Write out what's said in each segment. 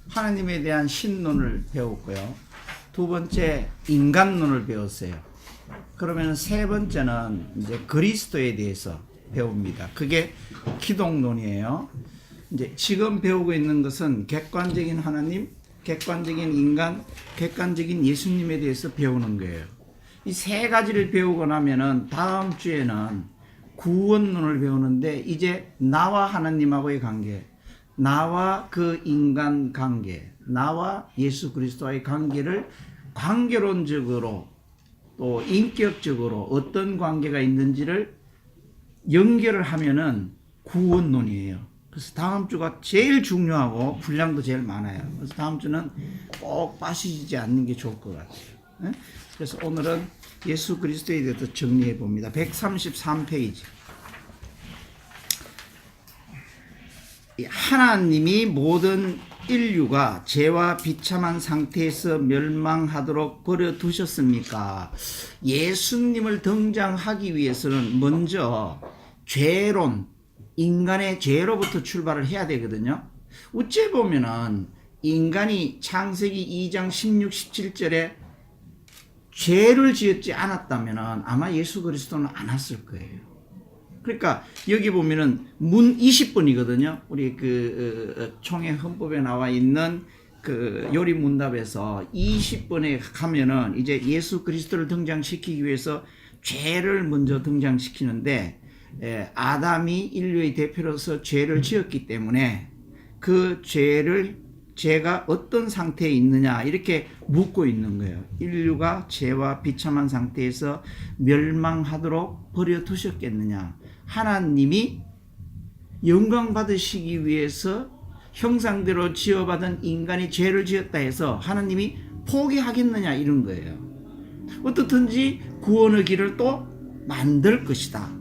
하나님에 대한 신론을 배웠고요. 두 번째 인간론을 배웠어요. 그러면 세 번째는 이제 그리스도에 대해서 배웁니다. 그게 기독론이에요. 이제 지금 배우고 있는 것은 객관적인 하나님, 객관적인 인간, 객관적인 예수님에 대해서 배우는 거예요. 이 세 가지를 배우고 나면은 다음 주에는 구원론을 배우는데, 이제 나와 하나님하고의 관계, 나와 그 인간 관계, 나와 예수 그리스도와의 관계를 관계론적으로 또 인격적으로 어떤 관계가 있는지를 연결을 하면은 구원론이에요. 그래서 다음 주가 제일 중요하고 분량도 제일 많아요. 그래서 다음 주는 꼭 빠지지 않는 게 좋을 것 같아요. 그래서 오늘은 예수 그리스도에 대해서 정리해 봅니다. 133페이지. 하나님이 모든 인류가 죄와 비참한 상태에서 멸망하도록 버려두셨습니까? 예수님을 등장하기 위해서는 먼저 죄론, 인간의 죄로부터 출발을 해야 되거든요. 어째 보면은 인간이 창세기 2장 16, 17절에 죄를 지었지 않았다면 아마 예수 그리스도는 안 왔을 거예요. 그러니까 여기 보면은 문 20번이거든요. 우리 그 총회 헌법에 나와 있는 그 요리 문답에서 20번에 가면은 이제 예수 그리스도를 등장시키기 위해서 죄를 먼저 등장시키는데, 아담이 인류의 대표로서 죄를 지었기 때문에 그 죄가 어떤 상태에 있느냐 이렇게 묻고 있는 거예요. 인류가 죄와 비참한 상태에서 멸망하도록 버려두셨겠느냐. 하나님이 영광 받으시기 위해서 형상대로 지어받은 인간이 죄를 지었다 해서 하나님이 포기하겠느냐 이런 거예요. 어떻든지 구원의 길을 또 만들 것이다,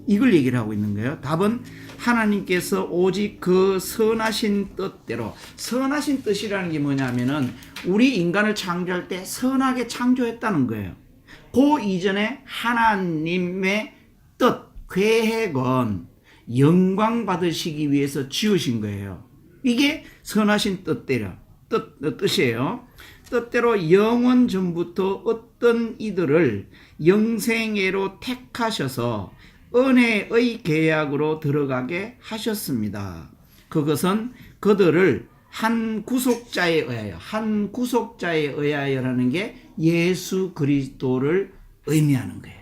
이걸 얘기를 하고 있는 거예요. 답은 하나님께서 오직 그 선하신 뜻대로, 선하신 뜻이라는 게 뭐냐면은 우리 인간을 창조할 때 선하게 창조했다는 거예요. 그 이전에 하나님의 뜻, 계획은 영광 받으시기 위해서 지으신 거예요. 이게 선하신 뜻이에요. 뜻대로 영원 전부터 어떤 이들을 영생애로 택하셔서 은혜의 계약으로 들어가게 하셨습니다. 그것은 그들을 한 구속자에 의하여라는 게 예수 그리스도를 의미하는 거예요.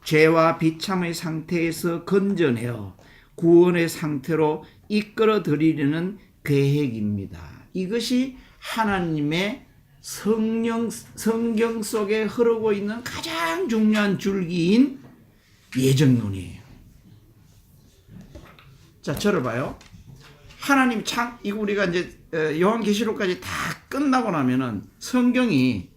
죄와 비참의 상태에서 건져내어 구원의 상태로 이끌어 드리려는 계획입니다. 이것이 하나님의 성경 속에 흐르고 있는 가장 중요한 줄기인 예정론이에요. 자, 저를 봐요. 하나님 이거 우리가 이제 요한계시록까지 다 끝나고 나면은 성경이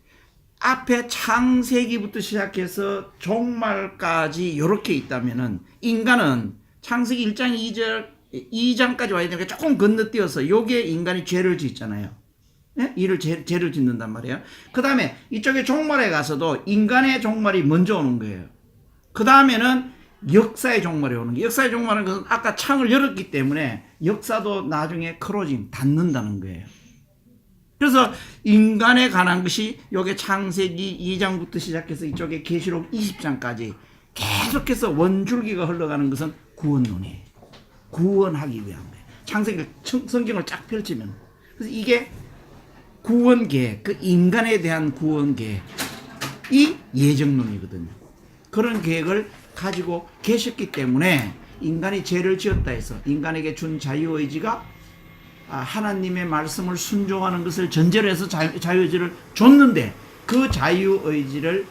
앞에 창세기부터 시작해서 종말까지 이렇게 있다면은 인간은 창세기 1장 2장까지 와야 되니까 조금 건너뛰어서 요게 인간이 죄를 짓잖아요. 네? 죄를 짓는단 말이에요. 그 다음에 이쪽에 종말에 가서도 인간의 종말이 먼저 오는 거예요. 그 다음에는 역사의 종말이 오는 거예요. 역사의 종말은 것은 아까 창을 열었기 때문에 역사도 나중에 클로징, 닫는다는 거예요. 그래서 인간에 관한 것이 여기 창세기 2장부터 시작해서 이쪽에 계시록 20장까지 계속해서 원줄기가 흘러가는 것은 구원론이에요. 구원하기 위한 거예요. 창세기를 성경을 쫙 펼치면. 그래서 이게 구원 계획, 그 인간에 대한 구원 계획, 이 예정론이거든요. 그런 계획을 가지고 계셨기 때문에 인간이 죄를 지었다 해서 인간에게 준 자유의지가 하나님의 말씀을 순종하는 것을 전제로 해서 자유의지를 줬는데, 그 자유의지를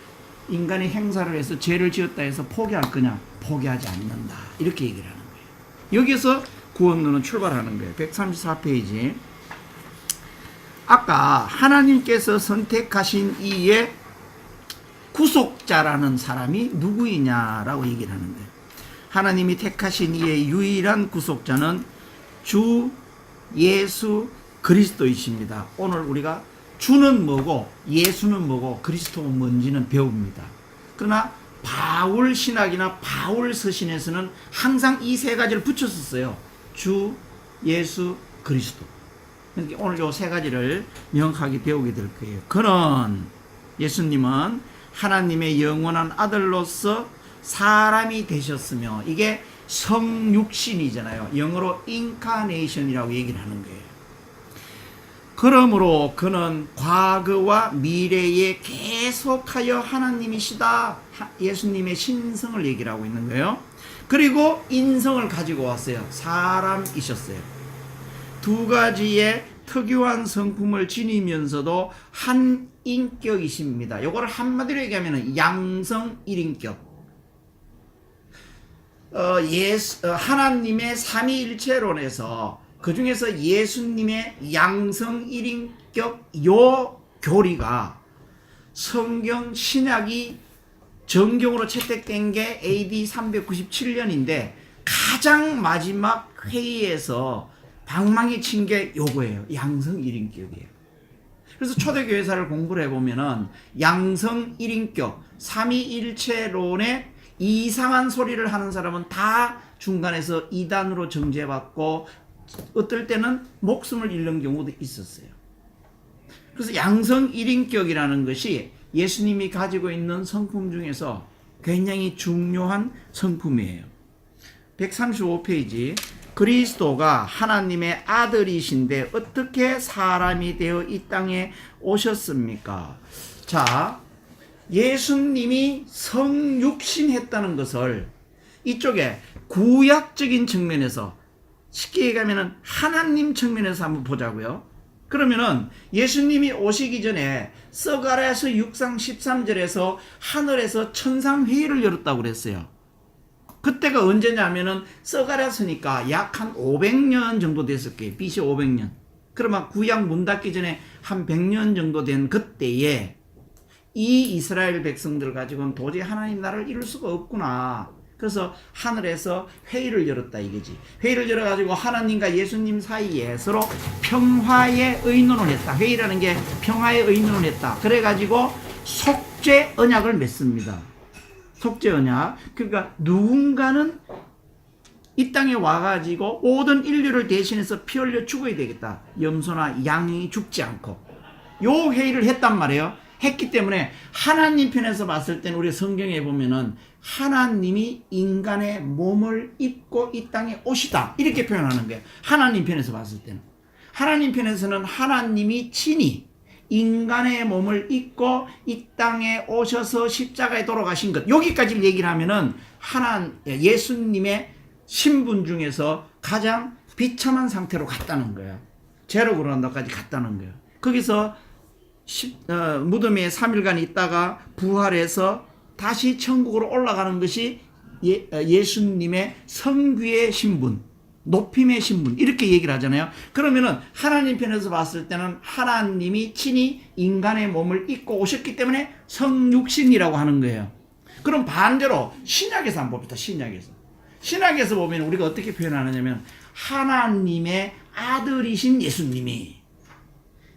인간이 행사를 해서 죄를 지었다 해서 포기할 거냐? 포기하지 않는다, 이렇게 얘기를 하는 거예요. 여기서 구원론은 출발하는 거예요. 134페이지. 아까 하나님께서 선택하신 이의 구속자라는 사람이 누구이냐라고 얘기를 하는 거예요. 하나님이 택하신 이의 유일한 구속자는 주 예수 그리스도이십니다. 오늘 우리가 주는 뭐고 예수는 뭐고 그리스도는 뭔지는 배웁니다. 그러나 바울 신학이나 바울 서신에서는 항상 이 세 가지를 붙였었어요. 주, 예수, 그리스도. 그러니까 오늘 요 세 가지를 명확하게 배우게 될 거예요. 그는, 예수님은 하나님의 영원한 아들로서 사람이 되셨으며, 이게 성육신이잖아요. 영어로 인카네이션이라고 얘기를 하는 거예요. 그러므로 그는 과거와 미래에 계속하여 하나님이시다. 예수님의 신성을 얘기를 하고 있는 거예요. 그리고 인성을 가지고 왔어요. 사람이셨어요. 두 가지의 특유한 성품을 지니면서도 한 인격이십니다. 요거를 한마디로 얘기하면 양성 1인격. 하나님의 삼위일체론에서 그 중에서 예수님의 양성 1인격 요 교리가 성경 신약이 정경으로 채택된 게 AD 397년인데 가장 마지막 회의에서 방망이 친 게 요거예요. 양성 1인격이에요. 그래서 초대교회사를 공부를 해보면은 양성 1인격, 삼위일체론에 이상한 소리를 하는 사람은 다 중간에서 이단으로 정죄받고 어떨 때는 목숨을 잃는 경우도 있었어요. 그래서 양성 1인격이라는 것이 예수님이 가지고 있는 성품 중에서 굉장히 중요한 성품이에요. 135페이지. 그리스도가 하나님의 아들이신데 어떻게 사람이 되어 이 땅에 오셨습니까? 자, 예수님이 성육신했다는 것을 이쪽에 구약적인 측면에서, 쉽게 얘기하면 하나님 측면에서 한번 보자고요. 그러면은 예수님이 오시기 전에 스가랴서 6장 13절에서 하늘에서 천상회의를 열었다고 그랬어요. 그때가 언제냐면은 스가랴서니까 약 한 500년 정도 됐을 거예요. BC 500년. 그러면 구약 문 닫기 전에 한 100년 정도 된 그때에 이 이스라엘 백성들 가지고는 도저히 하나님 나라를 이룰 수가 없구나. 그래서 하늘에서 회의를 열었다 이거지. 회의를 열어가지고 하나님과 예수님 사이에 서로 평화의 의논을 했다. 회의라는 게 평화의 의논을 했다. 그래가지고 속죄 언약을 맺습니다. 속죄 언약. 그러니까 누군가는 이 땅에 와가지고 모든 인류를 대신해서 피 흘려 죽어야 되겠다. 염소나 양이 죽지 않고. 요 회의를 했단 말이에요. 했기 때문에 하나님 편에서 봤을 때는 우리 성경에 보면은 하나님이 인간의 몸을 입고 이 땅에 오시다 이렇게 표현하는 거예요. 하나님 편에서 봤을 때는. 하나님 편에서는 하나님이 친히 인간의 몸을 입고 이 땅에 오셔서 십자가에 돌아가신 것, 여기까지 얘기를 하면은 예수님의 신분 중에서 가장 비참한 상태로 갔다는 거예요. 제로 그런다까지 갔다는 거예요. 거기서 무덤에 3일간 있다가 부활해서 다시 천국으로 올라가는 것이 예수님의 성귀의 신분, 높임의 신분, 이렇게 얘기를 하잖아요. 그러면은 하나님 편에서 봤을 때는 하나님이 친히 인간의 몸을 입고 오셨기 때문에 성육신이라고 하는 거예요. 그럼 반대로 신약에서 한번 봅시다. 신약에서 보면 우리가 어떻게 표현하느냐면 하나님의 아들이신 예수님이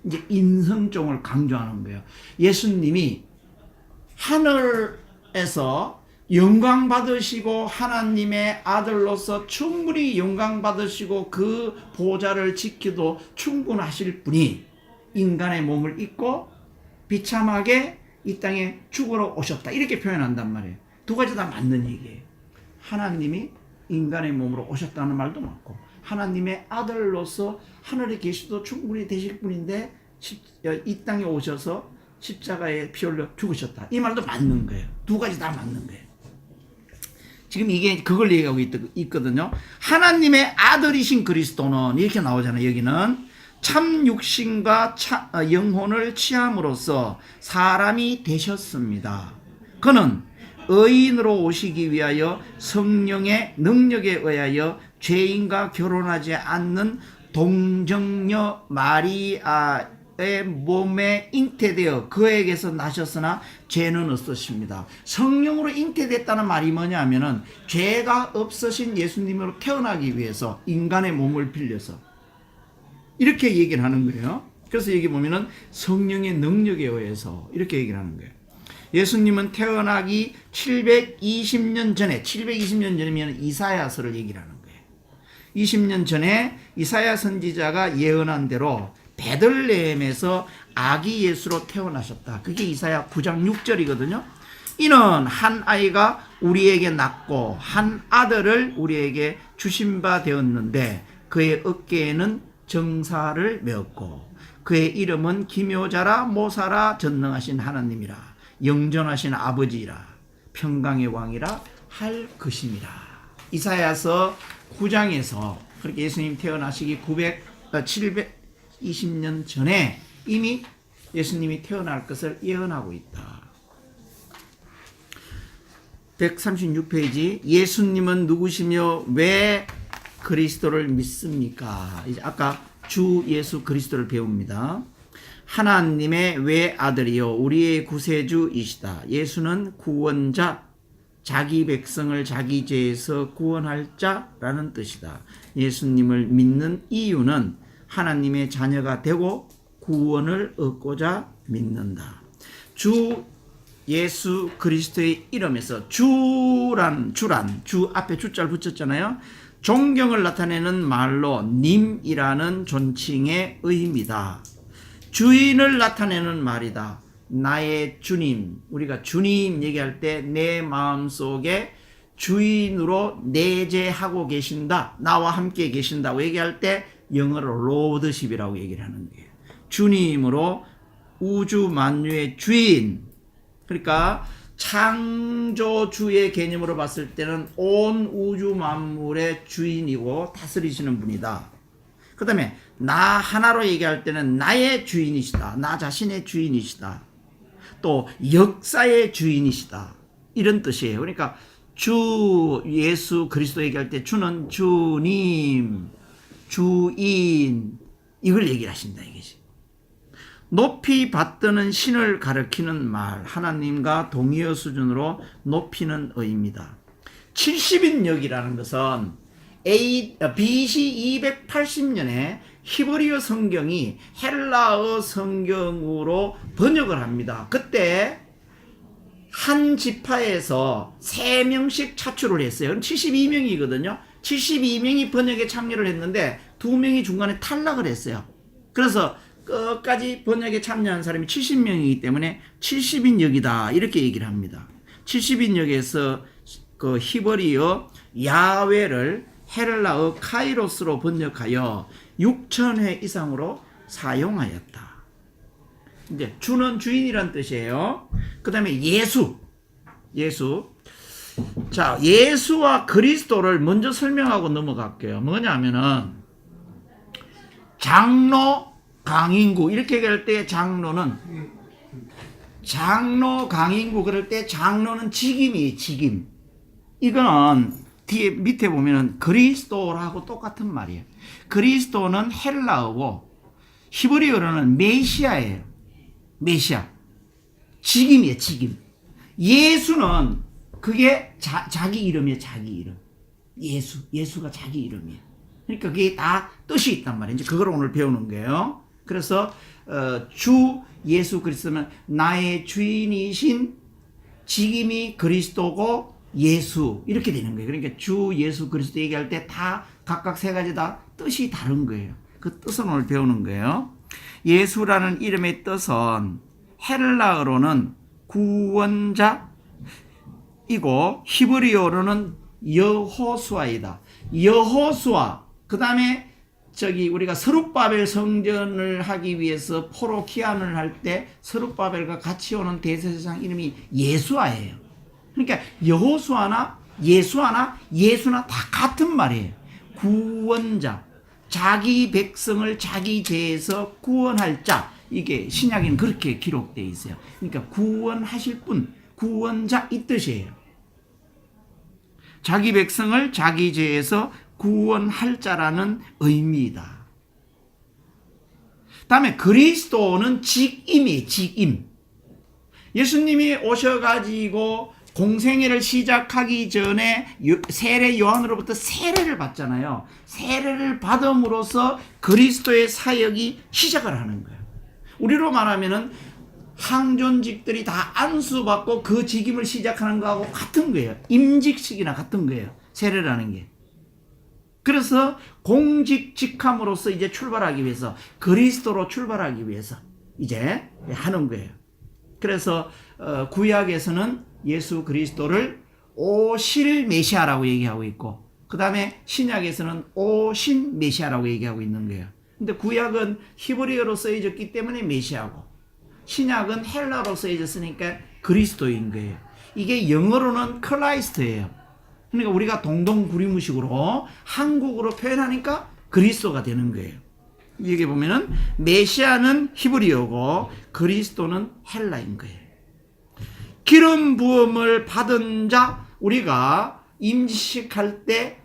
이제 인성종을 강조하는 거예요. 예수님이 하늘에서 영광 받으시고 하나님의 아들로서 충분히 영광 받으시고 그 보좌를 지키도 충분하실 분이 인간의 몸을 입고 비참하게 이 땅에 죽으러 오셨다. 이렇게 표현한단 말이에요. 두 가지 다 맞는 얘기예요. 하나님이 인간의 몸으로 오셨다는 말도 맞고 하나님의 아들로서 하늘에 계시도 충분히 되실 분인데 이 땅에 오셔서 십자가에 피 흘려 죽으셨다. 이 말도 맞는 거예요. 두 가지 다 맞는 거예요. 지금 이게 그걸 얘기하고 있거든요. 하나님의 아들이신 그리스도는 이렇게 나오잖아요. 여기는 참 육신과 영혼을 취함으로써 사람이 되셨습니다. 그는 의인으로 오시기 위하여 성령의 능력에 의하여 죄인과 결혼하지 않는 동정녀 마리아의 몸에 잉태되어 그에게서 나셨으나 죄는 없으십니다. 성령으로 잉태됐다는 말이 뭐냐면은 죄가 없으신 예수님으로 태어나기 위해서 인간의 몸을 빌려서 이렇게 얘기를 하는 거예요. 그래서 여기 보면은 성령의 능력에 의해서 이렇게 얘기를 하는 거예요. 예수님은 태어나기 720년 전에, 720년 전이면 이사야서를 얘기를 하는 거예요. 20년 전에 이사야 선지자가 예언한 대로 베들레헴에서 아기 예수로 태어나셨다. 그게 이사야 9장 6절이거든요. 이는 한 아이가 우리에게 낳고 한 아들을 우리에게 주신 바 되었는데 그의 어깨에는 정사를 메었고 그의 이름은 기묘자라 모사라 전능하신 하나님이라 영전하신 아버지라 평강의 왕이라 할 것임이라. 이사야서 9장에서 그렇게 예수님 태어나시기 720년 전에 이미 예수님이 태어날 것을 예언하고 있다. 136페이지 예수님은 누구시며 왜 그리스도를 믿습니까? 이제 아까 주 예수 그리스도를 배웁니다. 하나님의 외아들이요 우리의 구세주이시다. 예수는 구원자, 자기 백성을 자기 죄에서 구원할 자라는 뜻이다. 예수님을 믿는 이유는 하나님의 자녀가 되고 구원을 얻고자 믿는다. 주 예수 그리스도의 이름에서 주 앞에 주자를 붙였잖아요. 존경을 나타내는 말로 님이라는 존칭의 의미다. 주인을 나타내는 말이다. 나의 주님, 우리가 주님 얘기할 때 내 마음속에 주인으로 내재하고 계신다, 나와 함께 계신다고 얘기할 때 영어로 로드십이라고 얘기를 하는 거예요. 주님으로 우주 만유의 주인, 그러니까 창조주의 개념으로 봤을 때는 온 우주 만물의 주인이고 다스리시는 분이다. 그 다음에 나 하나로 얘기할 때는 나의 주인이시다, 나 자신의 주인이시다, 또 역사의 주인이시다, 이런 뜻이에요. 그러니까 주 예수 그리스도 얘기할 때 주는 주님, 주인, 이걸 얘기를 하신다 이거지. 높이 받드는 신을 가리키는 말, 하나님과 동의어 수준으로 높이는 의미다. 70인역이라는 것은 BC 280년에 히브리어 성경이 헬라어 성경으로 번역을 합니다. 그때 한 지파에서 3명씩 차출을 했어요. 그럼 72명이거든요. 72명이 번역에 참여를 했는데 2명이 중간에 탈락을 했어요. 그래서 끝까지 번역에 참여한 사람이 70명이기 때문에 70인역이다 이렇게 얘기를 합니다. 70인역에서 그 히브리어 야훼를 헬라어 카이로스로 번역하여 6,000회 이상으로 사용하였다. 이제 주는 주인이란 뜻이에요. 그 다음에 예수. 자, 예수와 그리스도를 먼저 설명하고 넘어갈게요. 뭐냐면은 장로 강인구 이렇게 얘기할 때 장로 강인구 그럴 때 장로는 직임이에요. 직임. 이거는 뒤에 밑에 보면은 그리스도라고 똑같은 말이에요. 그리스도는 헬라어고 히브리어로는 메시아예요. 메시아. 직임이에요. 직임. 예수는 그게 자기 이름이에요. 자기 이름. 예수가 자기 이름이에요. 그러니까 그게 다 뜻이 있단 말이에요. 이제 그걸 오늘 배우는 거예요. 그래서 주 예수 그리스도는 나의 주인이신, 직임이 그리스도고 예수, 이렇게 되는 거예요. 그러니까 주 예수 그리스도 얘기할 때 다 각각 세 가지 다 뜻이 다른 거예요. 그 뜻은 오늘 배우는 거예요. 예수라는 이름의 뜻은 헬라어로는 구원자이고 히브리어로는 여호수아이다. 여호수아, 그 다음에 우리가 스룹바벨 성전을 하기 위해서 포로 기한을 할 때 스룹바벨과 같이 오는 대제사장 이름이 예수아예요. 그러니까 여호수아나 예수나 다 같은 말이에요. 구원자, 자기 백성을 자기 죄에서 구원할 자, 이게 신약에는 그렇게 기록되어 있어요. 그러니까 구원하실 분, 구원자 이 뜻이에요. 자기 백성을 자기 죄에서 구원할 자라는 의미이다. 다음에 그리스도는 직임이에요. 직임. 예수님이 오셔가지고 공생애를 시작하기 전에 세례 요한으로부터 세례를 받잖아요. 세례를 받음으로써 그리스도의 사역이 시작을 하는 거예요. 우리로 말하면은 항존직들이 다 안수받고 그 직임을 시작하는 거하고 같은 거예요. 임직식이나 같은 거예요. 세례라는 게. 그래서 공직직함으로써 이제 출발하기 위해서, 그리스도로 출발하기 위해서 이제 하는 거예요. 그래서 구약에서는 예수 그리스도를 오실 메시아라고 얘기하고 있고, 그 다음에 신약에서는 오신 메시아라고 얘기하고 있는 거예요. 근데 구약은 히브리어로 쓰여졌기 때문에 메시아고, 신약은 헬라로 쓰여졌으니까 그리스도인 거예요. 이게 영어로는 크라이스트예요. 그러니까 우리가 동동구리무식으로 한국어로 표현하니까 그리스도가 되는 거예요. 여기 보면은 메시아는 히브리어고 그리스도는 헬라인 거예요. 기름 부음을 받은 자, 우리가 임직할 때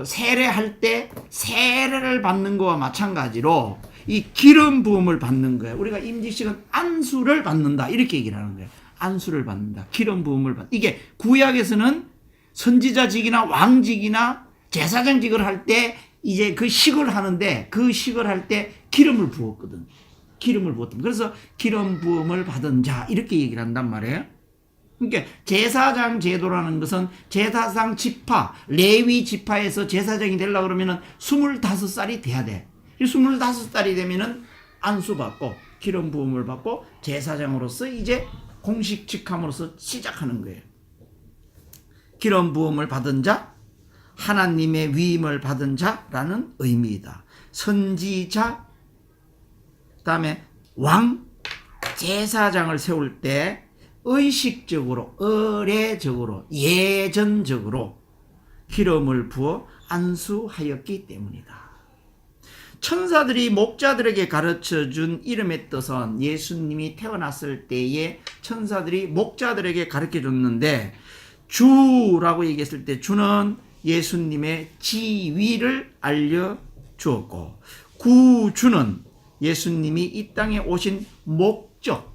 세례할 때 세례를 받는 거와 마찬가지로 이 기름 부음을 받는 거예요. 우리가 임직식은 안수를 받는다, 이렇게 얘기를 하는 거예요. 안수를 받는다, 기름 부음을 받는다. 이게 구약에서는 선지자직이나 왕직이나 제사장직을 할 때 이제 그 식을 하는데, 그 식을 할 때 기름을 부었거든. 기름을 부었다. 그래서 기름 부음을 받은 자, 이렇게 얘기를 한단 말이에요. 그러니까 제사장 제도라는 것은 제사장 지파, 레위 지파에서 제사장이 되려고 그러면은 25살이 돼야 돼. 25살이 되면은 안수받고 기름 부음을 받고 제사장으로서 이제 공식직함으로써 시작하는 거예요. 기름 부음을 받은 자, 하나님의 위임을 받은 자라는 의미이다. 선지자, 그 다음에 왕, 제사장을 세울 때 의식적으로, 의례적으로, 예전적으로 기름을 부어 안수하였기 때문이다. 천사들이 목자들에게 가르쳐준 이름의 뜻은 예수님이 태어났을 때에 천사들이 목자들에게 가르쳐줬는데, 주라고 얘기했을 때 주는 예수님의 지위를 알려주었고, 구주는 예수님이 이 땅에 오신 목적,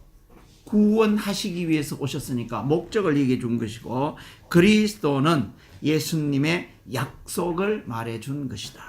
구원하시기 위해서 오셨으니까 목적을 얘기해 준 것이고, 그리스도는 예수님의 약속을 말해 준 것이다.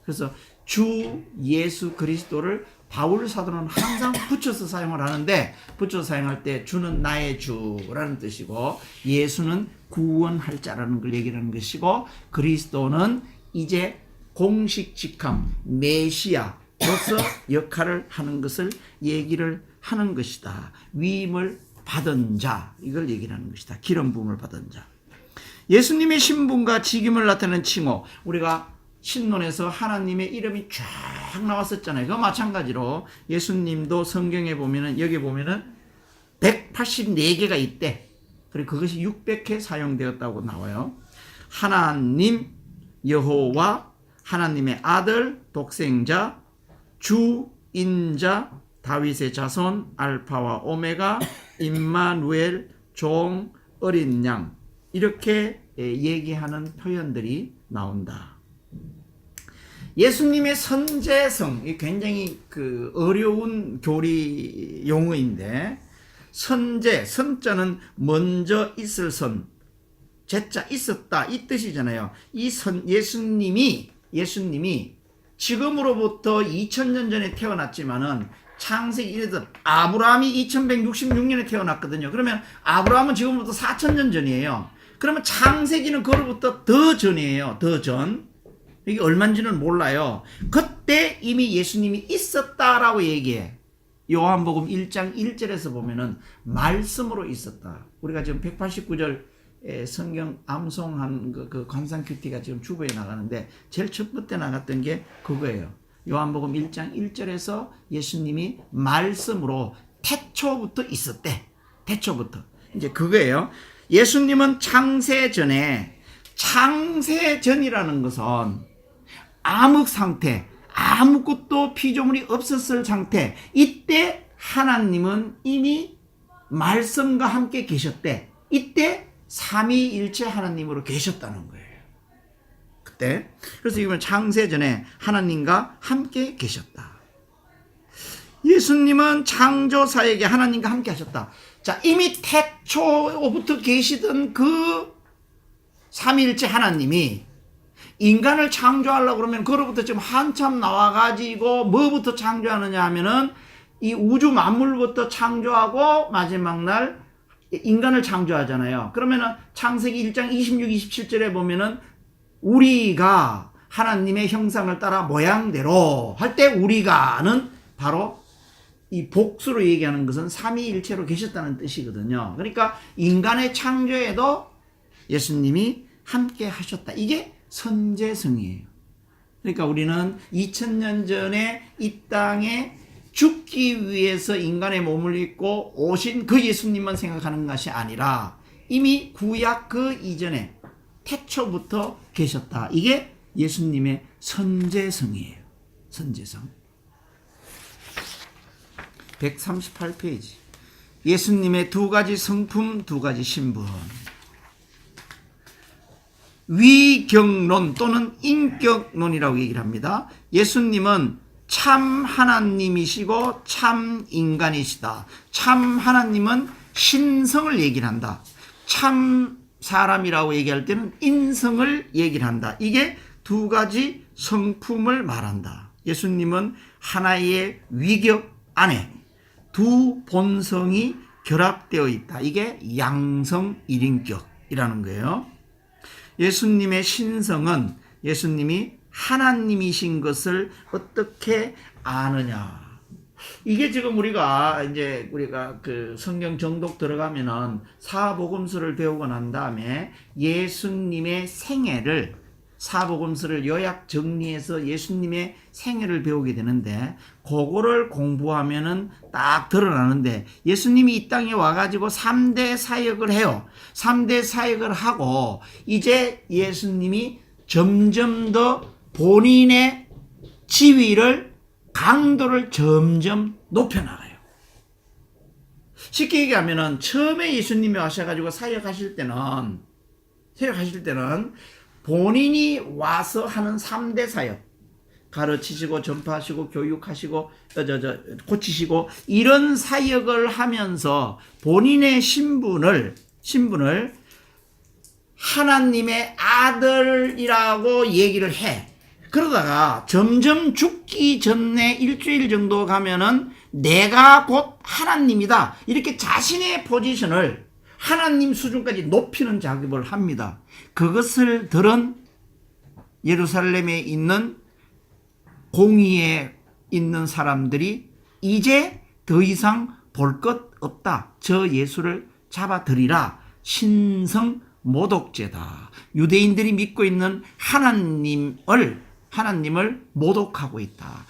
그래서 주 예수 그리스도를 바울 사도는 항상 붙여서 사용을 하는데, 붙여서 사용할 때 주는 나의 주라는 뜻이고, 예수는 구원할 자라는 걸 얘기하는 것이고, 그리스도는 이제 공식 직함 메시아로서 역할을 하는 것을 얘기를 하는 것이다. 위임을 받은 자, 이걸 얘기를 하는 것이다. 기름 부음을 받은 자. 예수님의 신분과 직임을 나타내는 칭호, 우리가 신론에서 하나님의 이름이 쫙 나왔었잖아요. 그 마찬가지로 예수님도 성경에 보면은, 여기 보면은 184개가 있대. 그리고 그것이 600회 사용되었다고 나와요. 하나님, 여호와, 하나님의 아들, 독생자, 주, 인자, 다윗의 자손, 알파와 오메가, 임마누엘, 종, 어린 양, 이렇게 얘기하는 표현들이 나온다. 예수님의 선제성, 굉장히 어려운 교리 용어인데, 선제, 선자는 먼저 있을 선, 제자 있었다, 이 뜻이잖아요. 예수님이 지금으로부터 2000년 전에 태어났지만은 창세기 이래서 아브라함이 2166년에 태어났거든요. 그러면 아브라함은 지금부터 4000년 전이에요. 그러면 창세기는 그로부터 더 전이에요. 더 전. 이게 얼마인지는 몰라요. 그때 이미 예수님이 있었다라고 얘기해. 요한복음 1장 1절에서 보면은 말씀으로 있었다. 우리가 지금 189절 성경 암송한 그 관상 큐티가 지금 주보에 나가는데, 제일 첫 번째 나갔던 게 그거예요. 요한복음 1장 1절에서 예수님이 말씀으로 태초부터 있었대. 태초부터. 이제 그거예요. 예수님은 창세전이라는 것은 암흑 상태, 아무것도 피조물이 없었을 상태, 이때 하나님은 이미 말씀과 함께 계셨대. 이때 삼위일체 하나님으로 계셨다는 거예요. 그때. 그래서 이건 창세전에 하나님과 함께 계셨다. 예수님은 창조사에게 하나님과 함께 하셨다. 자, 이미 태초부터 계시던 그 삼위일체 하나님이 인간을 창조하려고 그러면 그로부터 지금 한참 나와가지고 뭐부터 창조하느냐 하면은 이 우주 만물부터 창조하고 마지막 날 인간을 창조하잖아요. 그러면은 창세기 1장 26, 27절에 보면은 우리가 하나님의 형상을 따라 모양대로 할 때 우리가는 바로 이 복수로 얘기하는 것은 삼위일체로 계셨다는 뜻이거든요. 그러니까 인간의 창조에도 예수님이 함께 하셨다. 이게 선제성이에요. 그러니까 우리는 2000년 전에 이 땅에 죽기 위해서 인간의 몸을 입고 오신 그 예수님만 생각하는 것이 아니라 이미 구약 그 이전에 태초부터 계셨다. 이게 예수님의 선제성이에요. 선제성. 138페이지. 예수님의 두 가지 성품, 두 가지 신분. 위경론 또는 인격론이라고 얘기를 합니다. 예수님은 참 하나님이시고 참 인간이시다. 참 하나님은 신성을 얘기를 한다. 참 사람이라고 얘기할 때는 인성을 얘기를 한다. 이게 두 가지 성품을 말한다. 예수님은 하나의 위격 안에 두 본성이 결합되어 있다. 이게 양성 일인격이라는 거예요. 예수님의 신성은 예수님이 하나님이신 것을 어떻게 아느냐. 이게 지금 우리가 그 성경 정독 들어가면은 사복음서를 배우고 난 다음에 예수님의 생애를 사복음서를 요약 정리해서 예수님의 생애를 배우게 되는데 그거를 공부하면은 딱 드러나는데 예수님이 이 땅에 와가지고 3대 사역을 해요. 3대 사역을 하고 이제 예수님이 점점 더 본인의 지위를 강도를 점점 높여나가요. 쉽게 얘기하면은 처음에 예수님이 와셔가지고 사역하실 때는 본인이 와서 하는 3대 사역, 가르치시고 전파하시고 교육하시고 고치시고 이런 사역을 하면서 본인의 신분을 하나님의 아들이라고 얘기를 해. 그러다가 점점 죽기 전에 일주일 정도 가면은 내가 곧 하나님이다. 이렇게 자신의 포지션을 하나님 수준까지 높이는 작업을 합니다. 그것을 들은 예루살렘에 있는 공의에 있는 사람들이 이제 더 이상 볼 것 없다. 저 예수를 잡아들이라. 신성 모독죄다. 유대인들이 믿고 있는 하나님을 모독하고 있다.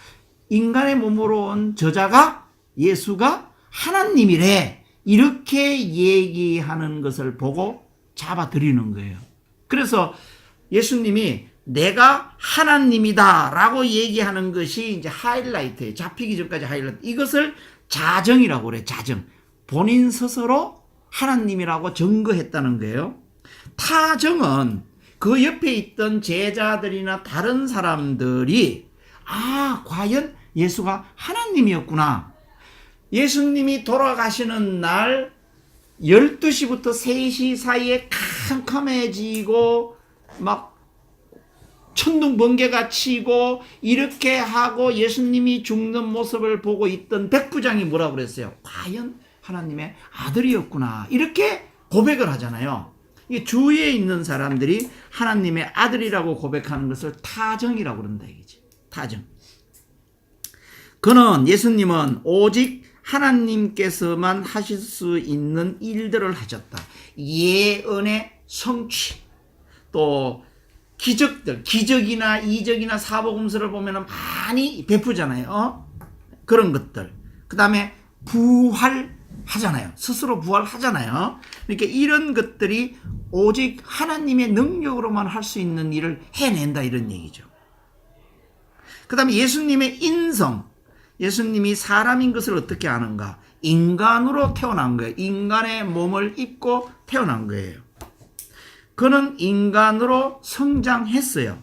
인간의 몸으로 온 저자가 예수가 하나님이래. 이렇게 얘기하는 것을 보고 잡아들이는 거예요. 그래서 예수님이 내가 하나님이다 라고 얘기하는 것이 이제 하이라이트예요. 잡히기 전까지 하이라이트. 이것을 자정이라고 그래요. 자정. 본인 스스로 하나님이라고 증거했다는 거예요. 타정은 그 옆에 있던 제자들이나 다른 사람들이 과연 예수가 하나님이었구나. 예수님이 돌아가시는 날 12시부터 3시 사이에 캄캄해지고 막 천둥 번개가 치고 이렇게 하고 예수님이 죽는 모습을 보고 있던 백부장이 뭐라고 그랬어요? 과연 하나님의 아들이었구나. 이렇게 고백을 하잖아요. 이게 주위에 있는 사람들이 하나님의 아들이라고 고백하는 것을 타정이라고 그런다 이거지. 타정. 그는 예수님은 오직 하나님께서만 하실 수 있는 일들을 하셨다. 예언의 성취, 또 기적들, 기적이나 이적이나 사복음서를 보면 많이 베푸잖아요. 그런 것들. 그 다음에 부활하잖아요. 스스로 부활하잖아요. 그러니까 이런 것들이 오직 하나님의 능력으로만 할 수 있는 일을 해낸다 이런 얘기죠. 그 다음에 예수님의 인성. 예수님이 사람인 것을 어떻게 아는가? 인간으로 태어난 거예요. 인간의 몸을 입고 태어난 거예요. 그는 인간으로 성장했어요.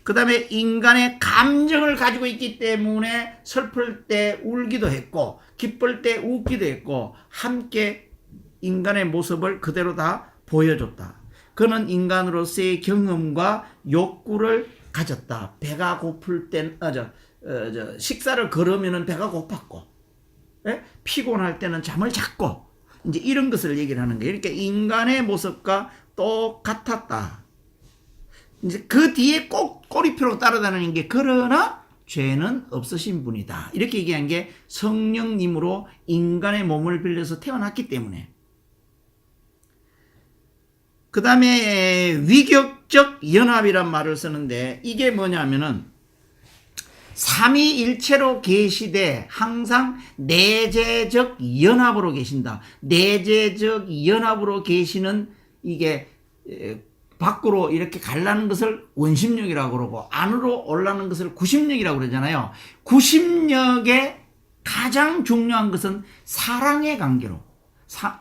그 다음에 인간의 감정을 가지고 있기 때문에 슬플 때 울기도 했고 기쁠 때 웃기도 했고 함께 인간의 모습을 그대로 다 보여줬다. 그는 인간으로서의 경험과 욕구를 가졌다. 배가 고플 때 식사를 걸으면 배가 고팠고 피곤할 때는 잠을 잤고 이제 이런 것을 얘기를 하는 거예요. 이렇게 인간의 모습과 똑같았다. 이제 그 뒤에 꼭 꼬리표로 따라다니는 게 그러나 죄는 없으신 분이다. 이렇게 얘기한 게 성령님으로 인간의 몸을 빌려서 태어났기 때문에. 그 다음에 위격적 연합이란 말을 쓰는데 이게 뭐냐면은 삼위일체로 계시되 항상 내재적 연합으로 계신다. 내재적 연합으로 계시는 이게 밖으로 이렇게 갈라는 것을 원심력이라고 그러고 안으로 올라가는 것을 구심력이라고 그러잖아요. 구심력의 가장 중요한 것은 사랑의 관계로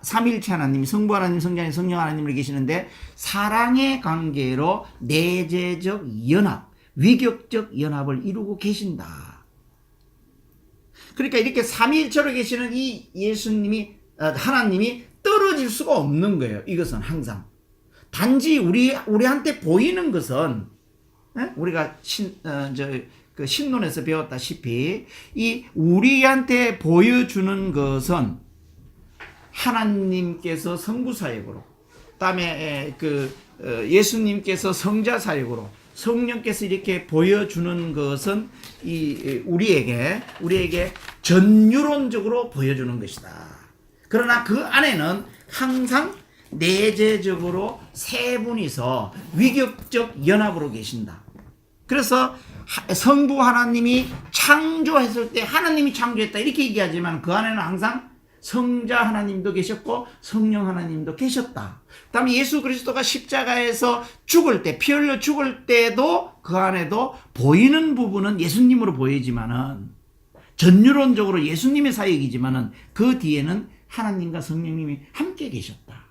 삼일체 하나님, 성부 하나님, 성자 하나님, 성령 하나님으로 계시는데 사랑의 관계로 내재적 연합, 위격적 연합을 이루고 계신다. 그러니까 이렇게 삼위일체로 계시는 이 예수님이 하나님이 떨어질 수가 없는 거예요. 이것은 항상 단지 우리한테 보이는 것은 우리가 그 신론에서 배웠다시피 이 우리한테 보여주는 것은 하나님께서 성부 사역으로, 그다음에 예수님께서 성자 사역으로, 성령께서 이렇게 보여주는 것은 우리에게 전유론적으로 보여주는 것이다. 그러나 그 안에는 항상 내재적으로 세 분이서 위격적 연합으로 계신다. 그래서 성부 하나님이 창조했을 때 하나님이 창조했다 이렇게 얘기하지만 그 안에는 항상 성자 하나님도 계셨고 성령 하나님도 계셨다. 그다음에 예수 그리스도가 십자가에서 죽을 때, 피 흘려 죽을 때도 그 안에도 보이는 부분은 예수님으로 보이지만은 전유론적으로 예수님의 사역이지만은 그 뒤에는 하나님과 성령님이 함께 계셨다.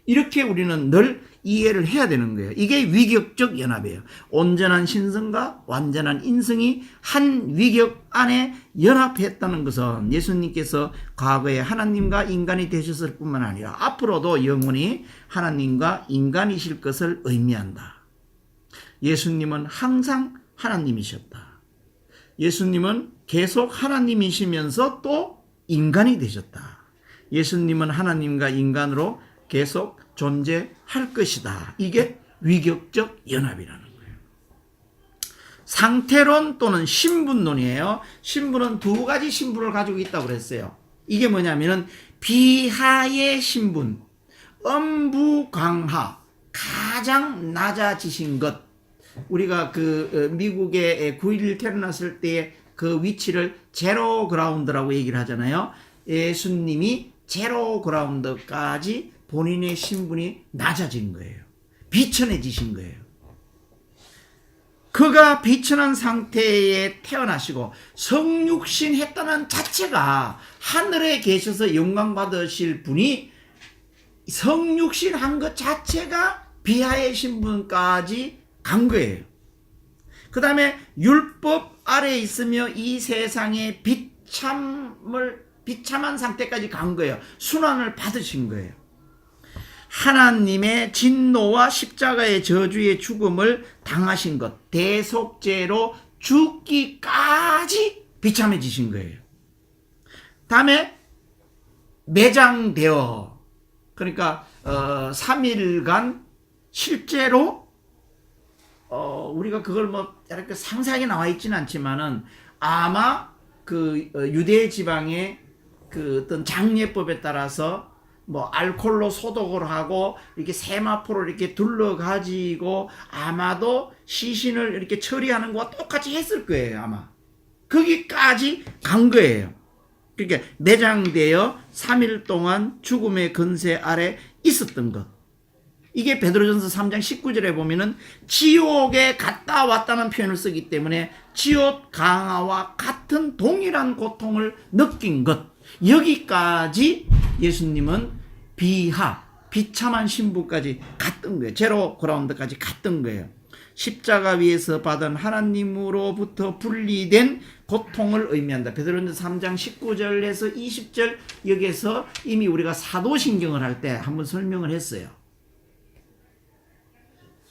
이렇게 우리는 늘 이해를 해야 되는 거예요. 이게 위격적 연합이에요. 온전한 신성과 완전한 인성이 한 위격 안에 연합했다는 것은 예수님께서 과거에 하나님과 인간이 되셨을 뿐만 아니라 앞으로도 영원히 하나님과 인간이실 것을 의미한다. 예수님은 항상 하나님이셨다. 예수님은 계속 하나님이시면서 또 인간이 되셨다. 예수님은 하나님과 인간으로 계속 존재할 것이다. 이게 위격적 연합이라는 거예요. 상태론 또는 신분론이에요. 신분은 두 가지 신분을 가지고 있다고 그랬어요. 이게 뭐냐면은 비하의 신분, 엄부강하, 가장 낮아지신 것. 우리가 미국의 9.11 테러 났을 때의 그 위치를 제로 그라운드라고 얘기를 하잖아요. 예수님이 제로 그라운드까지 본인의 신분이 낮아진 거예요. 비천해지신 거예요. 그가 비천한 상태에 태어나시고 성육신 했다는 자체가 하늘에 계셔서 영광 받으실 분이 성육신 한 것 자체가 비하의 신분까지 간 거예요. 그 다음에 율법 아래에 있으며 이 세상에 비참한 상태까지 간 거예요. 순환을 받으신 거예요. 하나님의 진노와 십자가의 저주의 죽음을 당하신 것, 대속죄로 죽기까지 비참해지신 거예요. 다음에 매장되어, 그러니까 3일간 실제로 우리가 그걸 이렇게 상세하게 나와 있지는 않지만은 아마 유대 지방의 어떤 장례법에 따라서 알코올로 소독을 하고 이렇게 세마포로 이렇게 둘러가지고 아마도 시신을 이렇게 처리하는 것과 똑같이 했을 거예요. 아마 거기까지 간 거예요. 그러니까 매장되어 3일 동안 죽음의 근세 아래 있었던 것. 이게 베드로전서 3장 19절에 보면은 지옥에 갔다 왔다는 표현을 쓰기 때문에 지옥 강화와 같은 동일한 고통을 느낀 것. 여기까지 예수님은 비참한 신분까지 갔던 거예요. 제로 그라운드까지 갔던 거예요. 십자가 위에서 받은 하나님으로부터 분리된 고통을 의미한다. 베드로전서 3장 19절에서 20절 여기에서 이미 우리가 사도신경을 할 때 한번 설명을 했어요.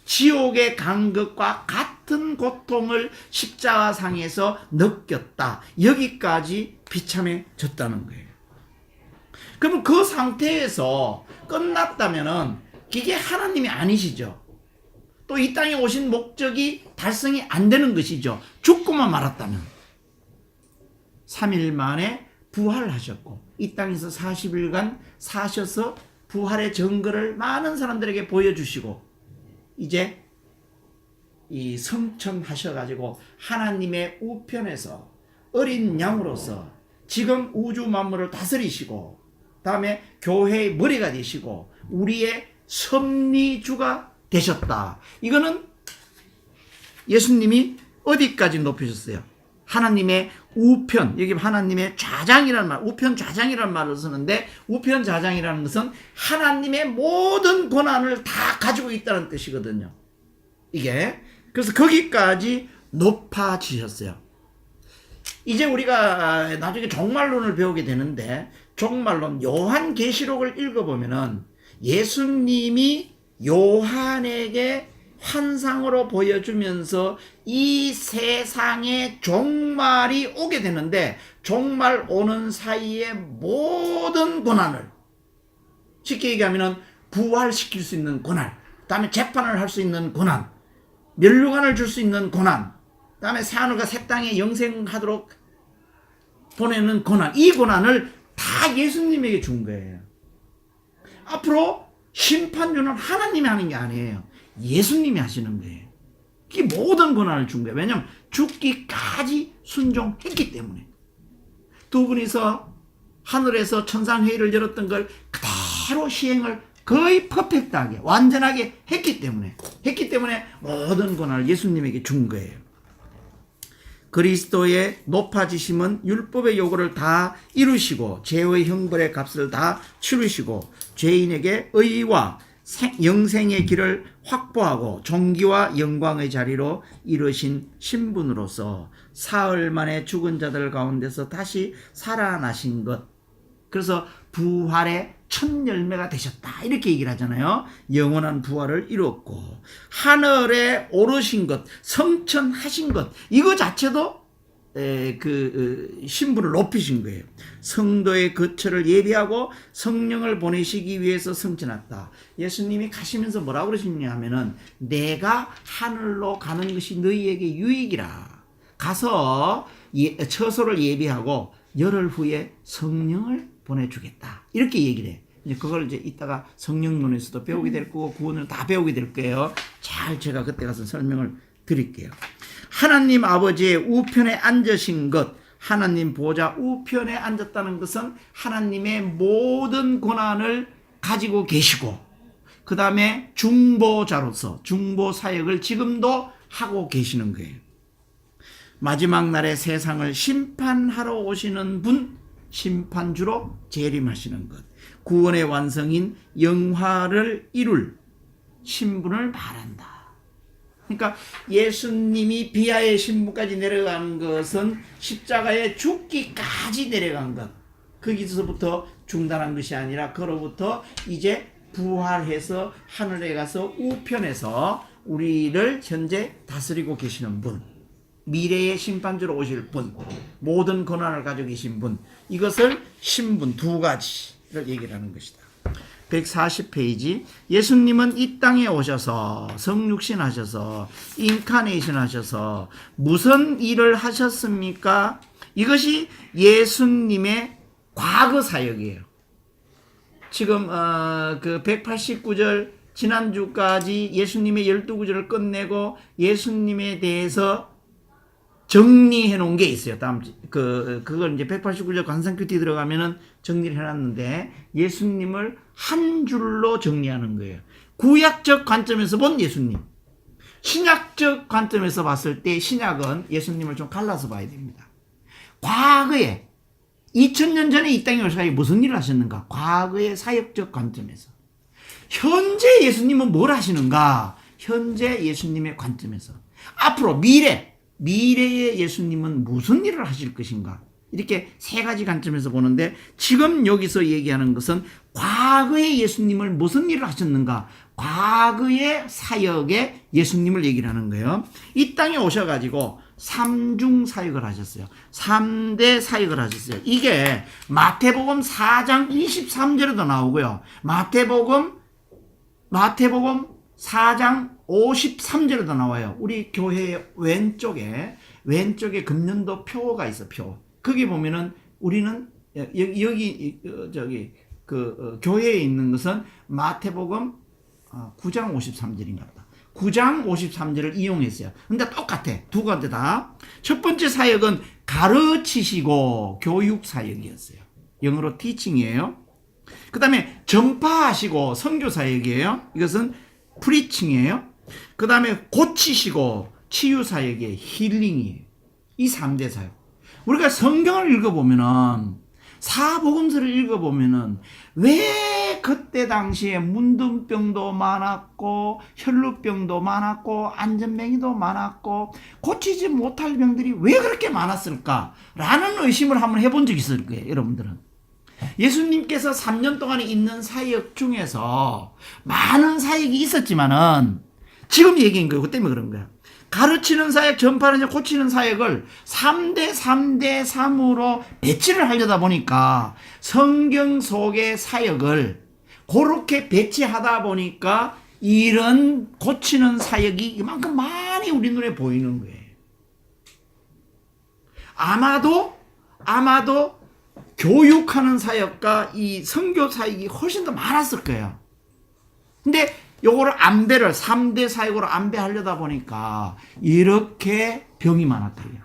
지옥에 간 것과 같은 고통을 십자가상에서 느꼈다. 여기까지 비참해졌다는 거예요. 그러면 그 상태에서 끝났다면은 이게 하나님이 아니시죠. 또 이 땅에 오신 목적이 달성이 안 되는 것이죠. 죽고만 말았다면. 3일 만에 부활하셨고 이 땅에서 40일간 사셔서 부활의 증거를 많은 사람들에게 보여주시고 이제 이 성천하셔가지고 하나님의 우편에서 어린 양으로서 지금 우주 만물을 다스리시고 다음에 교회의 머리가 되시고 우리의 섭리주가 되셨다. 이거는 예수님이 어디까지 높이셨어요? 하나님의 우편, 여기 하나님의 좌장이라는 말, 우편 좌장이라는 말을 쓰는데 우편 좌장이라는 것은 하나님의 모든 권한을 다 가지고 있다는 뜻이거든요. 이게 그래서 거기까지 높아지셨어요. 이제 우리가 나중에 종말론을 배우게 되는데 종말론 요한계시록을 읽어보면은 예수님이 요한에게 환상으로 보여주면서 이 세상의 종말이 오게 되는데 종말 오는 사이에 모든 고난을 쉽게 얘기하면 부활시킬 수 있는 고난, 그 다음에 재판을 할 수 있는 고난, 멸류관을 줄 수 있는 고난, 그 다음에 새하늘과 새 땅에 영생하도록 보내는 고난, 이 고난을 다 예수님에게 준 거예요. 앞으로 심판주는 하나님이 하는 게 아니에요. 예수님이 하시는 거예요. 이 모든 권한을 준 거예요. 왜냐하면 죽기까지 순종했기 때문에. 두 분이서 하늘에서 천상회의를 열었던 걸 그대로 시행을 거의 퍼펙트하게 완전하게 했기 때문에 모든 권한을 예수님에게 준 거예요. 그리스도의 높아지심은 율법의 요구를 다 이루시고 죄의 형벌의 값을 다 치르시고 죄인에게 의와 영생의 길을 확보하고 존귀와 영광의 자리로 이르신 신분으로서 사흘 만에 죽은 자들 가운데서 다시 살아나신 것, 그래서 부활의 첫 열매가 되셨다 이렇게 얘기를 하잖아요. 영원한 부활을 이뤘고 하늘에 오르신 것, 성천하신 것, 이거 자체도 신분을 높이신 거예요. 성도의 거처를 예비하고 성령을 보내시기 위해서 성천했다. 예수님이 가시면서 뭐라고 그러시냐 하면은 내가 하늘로 가는 것이 너희에게 유익이라. 가서 처소를 예비하고 열흘 후에 성령을 보내주겠다. 이렇게 얘기를 해. 이제 그걸 이제 이따가 성령론에서도 배우게 될 거고 구원을 다 배우게 될 거예요. 잘 제가 그때 가서 설명을 드릴게요. 하나님 아버지의 우편에 앉으신 것, 하나님 보좌 우편에 앉았다는 것은 하나님의 모든 권한을 가지고 계시고 그 다음에 중보자로서 중보 사역을 지금도 하고 계시는 거예요. 마지막 날에 세상을 심판하러 오시는 분, 심판주로 재림하시는 것, 구원의 완성인 영화를 이룰 신분을 말한다. 그러니까 예수님이 비하의 신분까지 내려간 것은 십자가에 죽기까지 내려간 것, 거기서부터 중단한 것이 아니라 그로부터 이제 부활해서 하늘에 가서 우편에서 우리를 현재 다스리고 계시는 분, 미래의 심판주로 오실 분, 모든 권한을 가지고 계신 분, 이것을 신분 두 가지를 얘기를 하는 것이다. 140페이지. 예수님은 이 땅에 오셔서 성육신 하셔서 인카네이션 하셔서 무슨 일을 하셨습니까? 이것이 예수님의 과거 사역이에요. 지금 그 189절 지난주까지 예수님의 12구절을 끝내고 예수님에 대해서 정리해 놓은 게 있어요. 다음 그걸 이제 189절 관상큐티 들어가면은 정리를 해놨는데 예수님을 한 줄로 정리하는 거예요. 구약적 관점에서 본 예수님, 신약적 관점에서 봤을 때 신약은 예수님을 좀 갈라서 봐야 됩니다. 과거에 2000년 전에 이 땅에 오셔서 무슨 일을 하셨는가? 과거의 사역적 관점에서. 현재 예수님은 뭘 하시는가? 현재 예수님의 관점에서. 앞으로 미래의 예수님은 무슨 일을 하실 것인가? 이렇게 세 가지 관점에서 보는데 지금 여기서 얘기하는 것은 과거의 예수님을 무슨 일을 하셨는가? 과거의 사역에 예수님을 얘기를 하는 거예요. 이 땅에 오셔가지고 3중 사역을 하셨어요. 3대 사역을 하셨어요. 이게 마태복음 4장 23절에도 나오고요. 마태복음 4장 53절에도 나와요. 우리 교회 왼쪽에 금년도 표가 있어, 표. 거기 보면은 우리는 여기 저기 교회에 있는 것은 마태복음 9장 53절인가 보다. 9장 53절을 이용했어요. 근데 똑같아. 두 가지 다. 첫 번째 사역은 가르치시고 교육 사역이었어요. 영어로 teaching이에요. 그 다음에 전파하시고 선교 사역이에요. 이것은 preaching이에요. 그 다음에 고치시고 치유 사역이에요. healing이에요. 이 3대 사역. 우리가 성경을 읽어보면은, 사복음서를 읽어보면은, 왜 그때 당시에 문둥병도 많았고, 혈루병도 많았고, 안전뱅이도 많았고, 고치지 못할 병들이 왜 그렇게 많았을까? 라는 의심을 한번 해본 적이 있을 거예요, 여러분들은. 예수님께서 3년 동안 있는 사역 중에서 많은 사역이 있었지만은, 지금 얘기한 거예요. 그 때문에 그런 거야. 가르치는 사역, 전파하는 사역, 고치는 사역을 3대 3대 3으로 배치를 하려다 보니까 성경 속의 사역을 그렇게 배치하다 보니까 이런 고치는 사역이 이만큼 많이 우리 눈에 보이는 거예요. 아마도 교육하는 사역과 이 선교 사역이 훨씬 더 많았을 거예요. 근데 요거를 안배를 3대 사역으로 안배하려다 보니까 이렇게 병이 많았대요.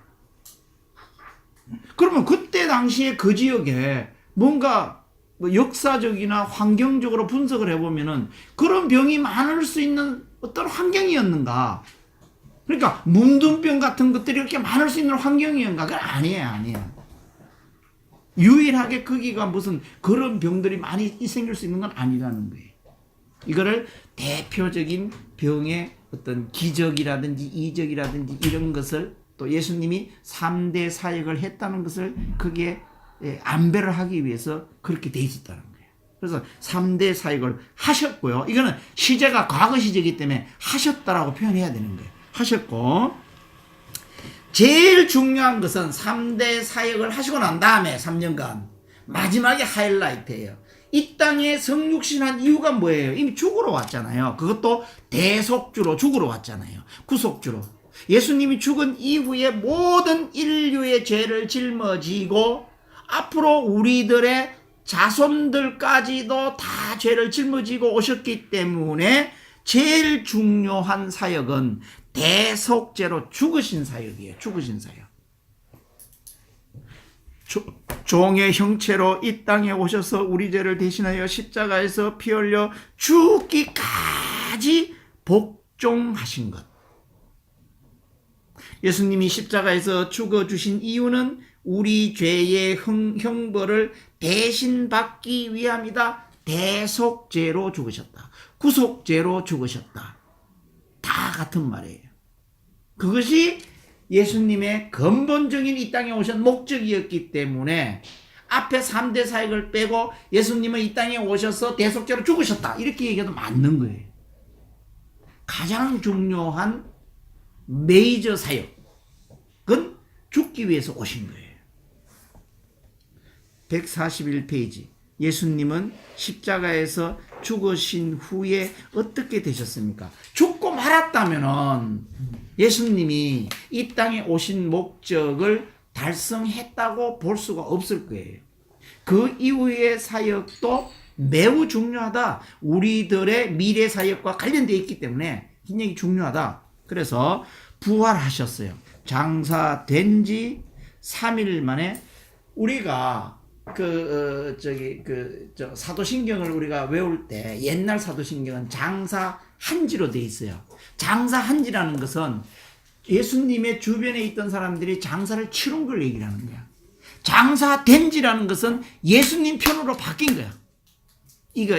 그러면 그때 당시에 그 지역에 뭔가 역사적이나 환경적으로 분석을 해보면은 그런 병이 많을 수 있는 어떤 환경이었는가? 그러니까 문둥병 같은 것들이 이렇게 많을 수 있는 환경이었는가? 그건 아니에요. 유일하게 거기가 무슨 그런 병들이 많이 생길 수 있는 건 아니라는 거예요. 이거를 대표적인 병의 어떤 기적이라든지 이적이라든지 이런 것을 또 예수님이 3대 사역을 했다는 것을 거기에 안배를 하기 위해서 그렇게 돼 있었다는 거예요. 그래서 3대 사역을 하셨고요. 이거는 시제가 과거 시제이기 때문에 하셨다라고 표현해야 되는 거예요. 하셨고, 제일 중요한 것은 3대 사역을 하시고 난 다음에 3년간 마지막에 하이라이트예요. 이 땅에 성육신한 이유가 뭐예요? 이미 죽으러 왔잖아요. 그것도 대속주로 죽으러 왔잖아요. 구속주로. 예수님이 죽은 이후에 모든 인류의 죄를 짊어지고 앞으로 우리들의 자손들까지도 다 죄를 짊어지고 오셨기 때문에 제일 중요한 사역은 대속죄로 죽으신 사역이에요. 죽으신 사역. 종의 형체로 이 땅에 오셔서 우리 죄를 대신하여 십자가에서 피 흘려 죽기까지 복종하신 것. 예수님이 십자가에서 죽어주신 이유는 우리 죄의 형벌을 대신 받기 위함이다. 대속죄로 죽으셨다. 구속죄로 죽으셨다. 다 같은 말이에요. 그것이 예수님의 근본적인 이 땅에 오신 목적이었기 때문에 앞에 3대 사역을 빼고 예수님은 이 땅에 오셔서 대속죄로 죽으셨다. 이렇게 얘기해도 맞는 거예요. 가장 중요한 메이저 사역은 죽기 위해서 오신 거예요. 141페이지. 예수님은 십자가에서 죽으신 후에 어떻게 되셨습니까? 죽고 말았다면은 예수님이 이 땅에 오신 목적을 달성했다고 볼 수가 없을 거예요. 그 이후의 사역도 매우 중요하다. 우리들의 미래 사역과 관련되어 있기 때문에 굉장히 중요하다. 그래서 부활하셨어요. 장사된 지 3일 만에. 우리가 사도신경을 우리가 외울 때 옛날 사도신경은 장사한지로 되어 있어요. 장사한지라는 것은 예수님의 주변에 있던 사람들이 장사를 치른 걸 얘기를 하는 거야. 장사된지라는 것은 예수님 편으로 바뀐 거야. 이거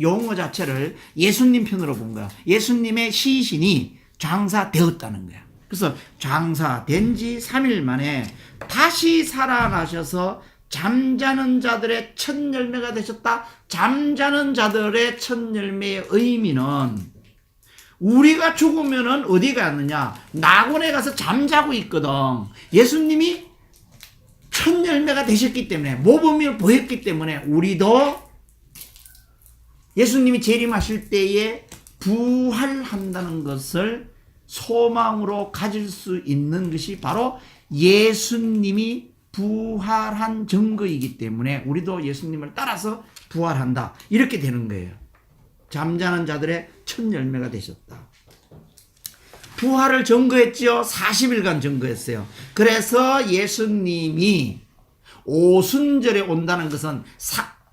용어 자체를 예수님 편으로 본 거야. 예수님의 시신이 장사되었다는 거야. 그래서 장사된 지 3일 만에 다시 살아나셔서 잠자는 자들의 첫 열매가 되셨다. 잠자는 자들의 첫 열매의 의미는 우리가 죽으면은 어디 가느냐? 낙원에 가서 잠자고 있거든. 예수님이 첫 열매가 되셨기 때문에, 모범을 보였기 때문에 우리도 예수님이 재림하실 때에 부활한다는 것을 소망으로 가질 수 있는 것이 바로 예수님이 부활한 증거이기 때문에 우리도 예수님을 따라서 부활한다. 이렇게 되는 거예요. 잠자는 자들의 첫 열매가 되셨다. 부활을 증거했지요. 40일간 증거했어요. 그래서 예수님이 오순절에 온다는 것은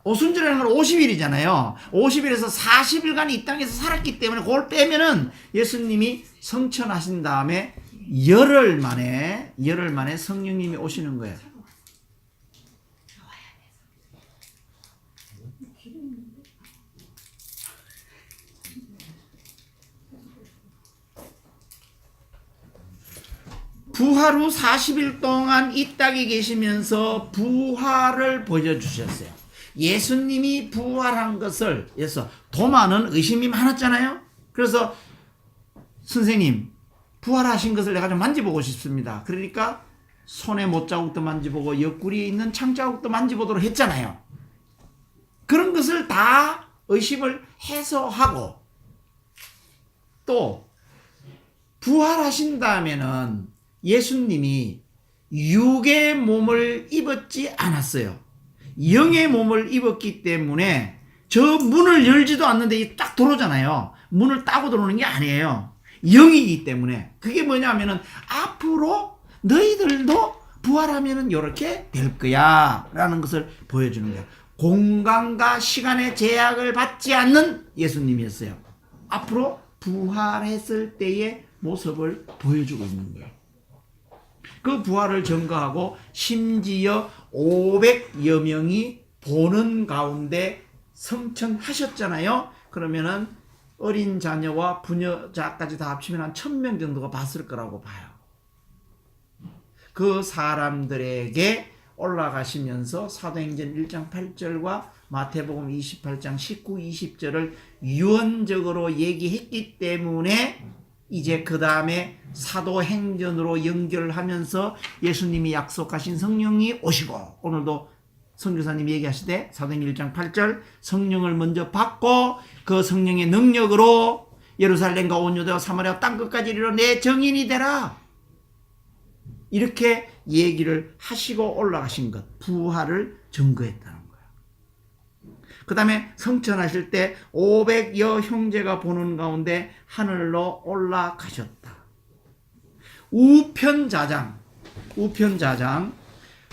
오순절이라는 건 50일이잖아요. 50일에서 40일간 이 땅에서 살았기 때문에 그걸 빼면은 예수님이 성천하신 다음에 열흘 만에 성령님이 오시는 거예요. 부활 후 40일 동안 이 땅에 계시면서 부활을 보여주셨어요. 예수님이 부활한 것을, 그래서 도마는 의심이 많았잖아요. 그래서 선생님, 부활하신 것을 내가 좀 만져보고 싶습니다. 그러니까 손에 못자국도 만져보고 옆구리에 있는 창자국도 만져보도록 했잖아요. 그런 것을 다 의심을 해소하고 또 부활하신 다음에는 예수님이 육의 몸을 입었지 않았어요. 영의 몸을 입었기 때문에 저 문을 열지도 않는데 딱 들어오잖아요. 문을 따고 들어오는 게 아니에요. 영이기 때문에. 그게 뭐냐면은 앞으로 너희들도 부활하면은 이렇게 될 거야 라는 것을 보여주는 거예요. 공간과 시간의 제약을 받지 않는 예수님이었어요. 앞으로 부활했을 때의 모습을 보여주고 있는 거예요. 그 부활을 증거하고 심지어 500여 명이 보는 가운데 성천하셨잖아요. 그러면은 어린 자녀와 부녀자까지 다 합치면 한 1000명 정도가 봤을 거라고 봐요. 그 사람들에게 올라가시면서 사도행전 1장 8절과 마태복음 28장 19, 20절을 유언적으로 얘기했기 때문에 이제 그 다음에 사도행전으로 연결하면서 예수님이 약속하신 성령이 오시고, 오늘도 선교사님이 얘기하시되 사도행전 1장 8절 성령을 먼저 받고 그 성령의 능력으로 예루살렘과 온 유대와 사마리아 땅끝까지 이르러 내 증인이 되라, 이렇게 얘기를 하시고 올라가신 것, 부활을 증거했다는 거예요. 그 다음에 성천하실 때 500여 형제가 보는 가운데 하늘로 올라가셨다. 우편자장,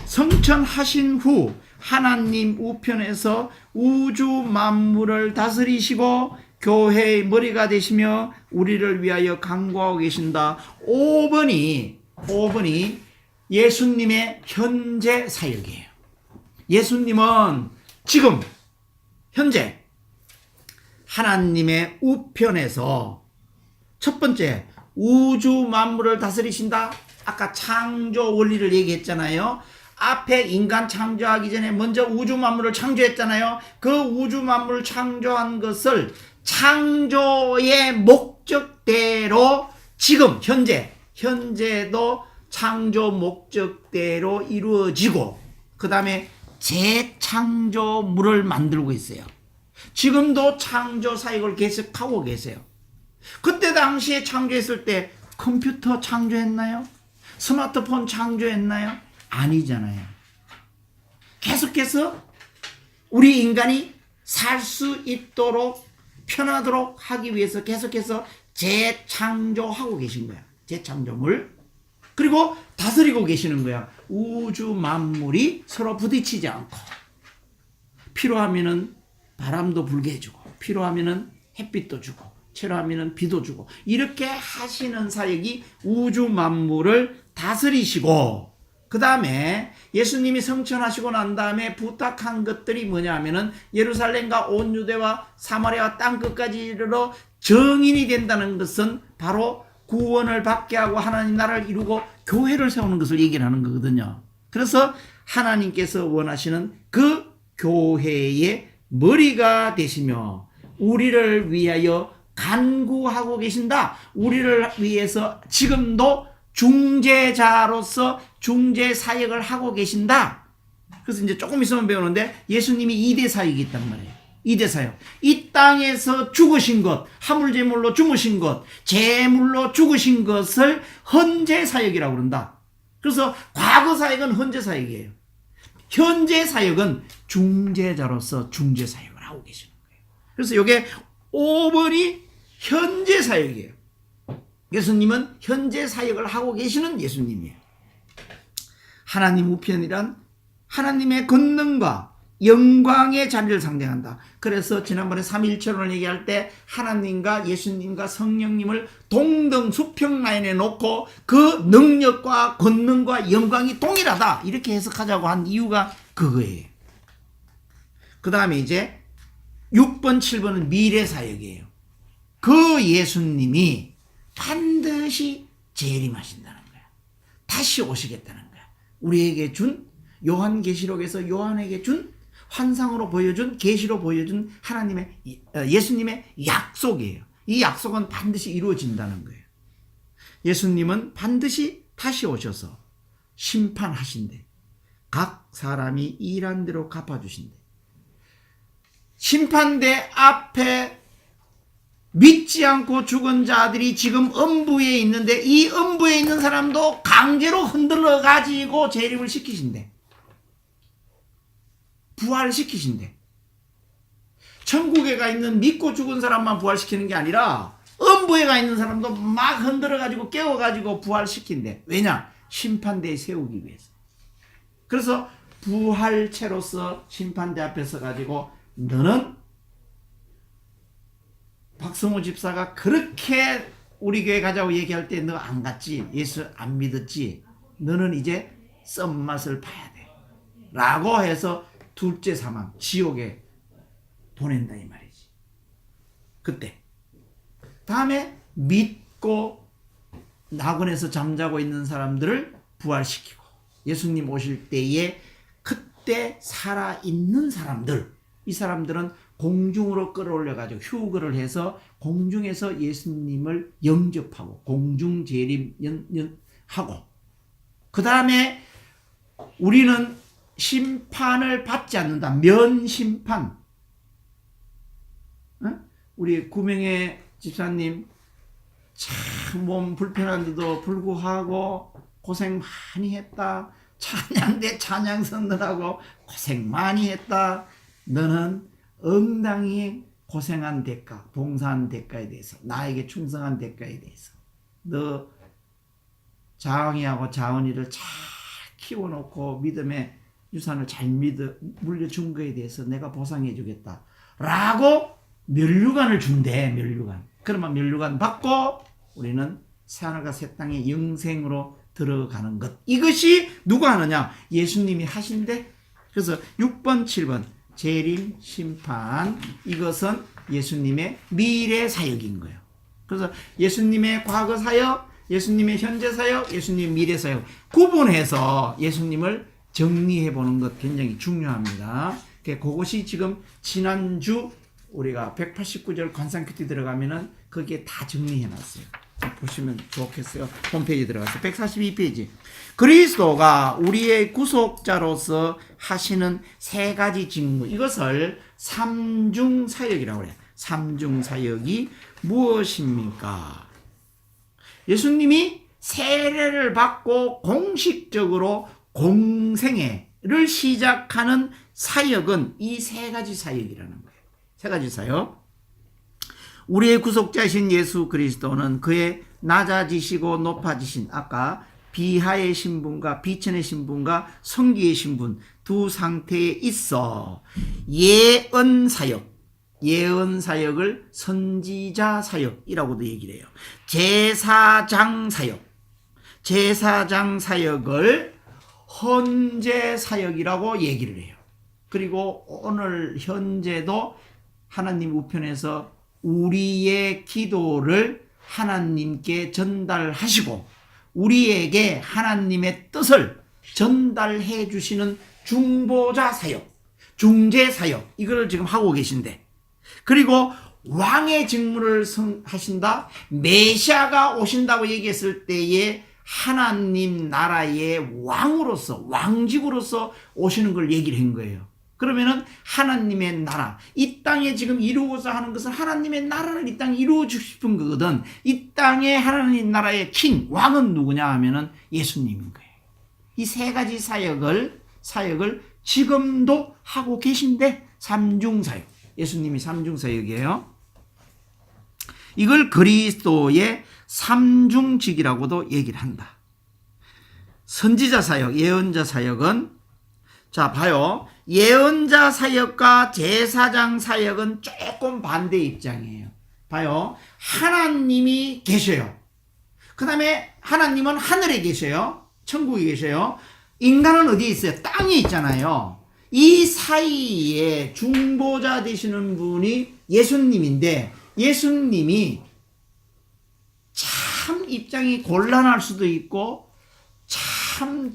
성천하신 후 하나님 우편에서 우주 만물을 다스리시고 교회의 머리가 되시며 우리를 위하여 간구하고 계신다. 5번이 예수님의 현재 사역이에요. 예수님은 지금 현재 하나님의 우편에서 첫 번째 우주 만물을 다스리신다. 아까 창조 원리를 얘기했잖아요. 앞에 인간 창조하기 전에 먼저 우주 만물을 창조했잖아요. 그 우주 만물을 창조한 것을 창조의 목적대로 지금 현재도 창조 목적대로 이루어지고, 그 다음에 재창조물을 만들고 있어요. 지금도 창조 사역을 계속하고 계세요. 그때 당시에 창조했을 때 컴퓨터 창조했나요? 스마트폰 창조했나요? 아니잖아요. 계속해서 우리 인간이 살 수 있도록 편하도록 하기 위해서 계속해서 재창조하고 계신 거야. 재창조물. 그리고 다스리고 계시는 거야. 우주 만물이 서로 부딪히지 않고, 필요하면은 바람도 불게 해주고, 필요하면은 햇빛도 주고, 필요하면은 비도 주고, 이렇게 하시는 사역이 우주 만물을 다스리시고, 그 다음에 예수님이 성천하시고 난 다음에 부탁한 것들이 뭐냐 하면은 예루살렘과 온 유대와 사마리아 땅끝까지 이르러 정인이 된다는 것은 바로 구원을 받게 하고 하나님 나라를 이루고 교회를 세우는 것을 얘기하는 거거든요. 그래서 하나님께서 원하시는 그 교회의 머리가 되시며 우리를 위하여 간구하고 계신다. 우리를 위해서 지금도 중재자로서 중재 사역을 하고 계신다. 그래서 이제 조금 있으면 배우는데 예수님이 2대 사역이 있단 말이에요. 이대사역. 이 땅에서 죽으신 것, 화물제물로 죽으신 것, 제물로 죽으신 것을 헌제사역이라고 그런다. 그래서 과거사역은 헌제사역이에요. 현재사역은 중재자로서 중재사역을 하고 계시는 거예요. 그래서 이게 5번이 현재사역이에요. 예수님은 현재사역을 하고 계시는 예수님이에요. 하나님 우편이란 하나님의 권능과 영광의 자리를 상징한다. 그래서 지난번에 삼위일체론을 얘기할 때 하나님과 예수님과 성령님을 동등 수평 라인에 놓고 그 능력과 권능과 영광이 동일하다 이렇게 해석하자고 한 이유가 그거예요. 그 다음에 이제 6번 7번은 미래사역이에요. 그 예수님이 반드시 재림하신다는 거야. 다시 오시겠다는 거야. 우리에게 준 요한계시록에서 요한에게 준 환상으로 보여준 계시로 보여준 하나님의 예수님의 약속이에요. 이 약속은 반드시 이루어진다는 거예요. 예수님은 반드시 다시 오셔서 심판하신대. 각 사람이 일한 대로 갚아주신대. 심판대 앞에 믿지 않고 죽은 자들이 지금 음부에 있는데 이 음부에 있는 사람도 강제로 흔들러 가지고 재림을 시키신대. 부활시키신대. 천국에 가 있는 믿고 죽은 사람만 부활시키는 게 아니라 음부에 가 있는 사람도 막 흔들어 가지고 깨워 가지고 부활시킨대. 왜냐? 심판대에 세우기 위해서. 그래서 부활체로서 심판대 앞에 서 가지고 너는 박성호 집사가 그렇게 우리 교회 가자고 얘기할 때 너 안 갔지? 예수 안 믿었지? 너는 이제 썸맛을 봐야 돼. 라고 해서 둘째 사망, 지옥에 보낸다 이 말이지. 그때. 다음에 믿고 낙원에서 잠자고 있는 사람들을 부활시키고 예수님 오실 때에 그때 살아있는 사람들, 이 사람들은 공중으로 끌어올려가지고 휴거를 해서 공중에서 예수님을 영접하고 공중 재림하고 그 다음에 우리는 심판을 받지 않는다. 면심판. 우리 구명의 집사님 참 몸 불편한데도 불구하고 고생 많이 했다. 찬양대 찬양 선들하고 고생 많이 했다. 너는 응당히 고생한 대가, 봉사한 대가에 대해서, 나에게 충성한 대가에 대해서 너 자왕이하고 자언이를 잘 키워놓고 믿음의 유산을 잘 물려준 거에 대해서 내가 보상해 주겠다 라고 면류관을 준대. 면류관. 그러면 면류관 받고 우리는 새하늘과 새 땅의 영생으로 들어가는 것. 이것이 누가 하느냐? 예수님이 하신대. 그래서 6번 7번 재림 심판, 이것은 예수님의 미래 사역인 거예요. 그래서 예수님의 과거 사역, 예수님의 현재 사역, 예수님의 미래 사역 구분해서 예수님을 정리해 보는 것 굉장히 중요합니다. 그것이 지금 지난주 우리가 189절 관상 큐티 들어가면은 거기에 다 정리해 놨어요. 보시면 좋겠어요. 홈페이지 들어가서 142페이지. 그리스도가 우리의 구속자로서 하시는 세 가지 직무, 이것을 삼중사역이라고 해요. 삼중사역이 무엇입니까? 예수님이 세례를 받고 공식적으로 공생애를 시작하는 사역은 이 세 가지 사역이라는 거예요. 세 가지 사역. 우리의 구속자이신 예수 그리스도는 그의 낮아지시고 높아지신, 아까 비하의 신분과 비천의 신분과 성기의 신분 두 상태에 있어 예언 사역, 예언 사역을 선지자 사역이라고도 얘기를 해요. 제사장 사역, 제사장 사역을 헌재 사역이라고 얘기를 해요. 그리고 오늘 현재도 하나님 우편에서 우리의 기도를 하나님께 전달하시고 우리에게 하나님의 뜻을 전달해 주시는 중보자 사역, 중재 사역, 이걸 지금 하고 계신데, 그리고 왕의 직무를 하신다. 메시아가 오신다고 얘기했을 때에 하나님 나라의 왕으로서, 왕직으로서 오시는 걸 얘기를 한 거예요. 그러면은 하나님의 나라, 이 땅에 지금 이루고자 하는 것은 하나님의 나라를 이 땅에 이루어 주고 싶은 거거든. 이 땅에 하나님 나라의 킹, 왕은 누구냐 하면은 예수님인 거예요. 이 세 가지 사역을 지금도 하고 계신데 삼중사역. 예수님이 삼중사역이에요. 이걸 그리스도의 삼중직이라고도 얘기를 한다. 선지자 사역, 예언자 사역은, 자 봐요. 예언자 사역과 제사장 사역은 조금 반대 입장이에요. 봐요. 하나님이 계셔요. 그 다음에 하나님은 하늘에 계셔요. 천국에 계셔요. 인간은 어디에 있어요? 땅에 있잖아요. 이 사이에 중보자 되시는 분이 예수님인데, 예수님이 참 입장이 곤란할 수도 있고 참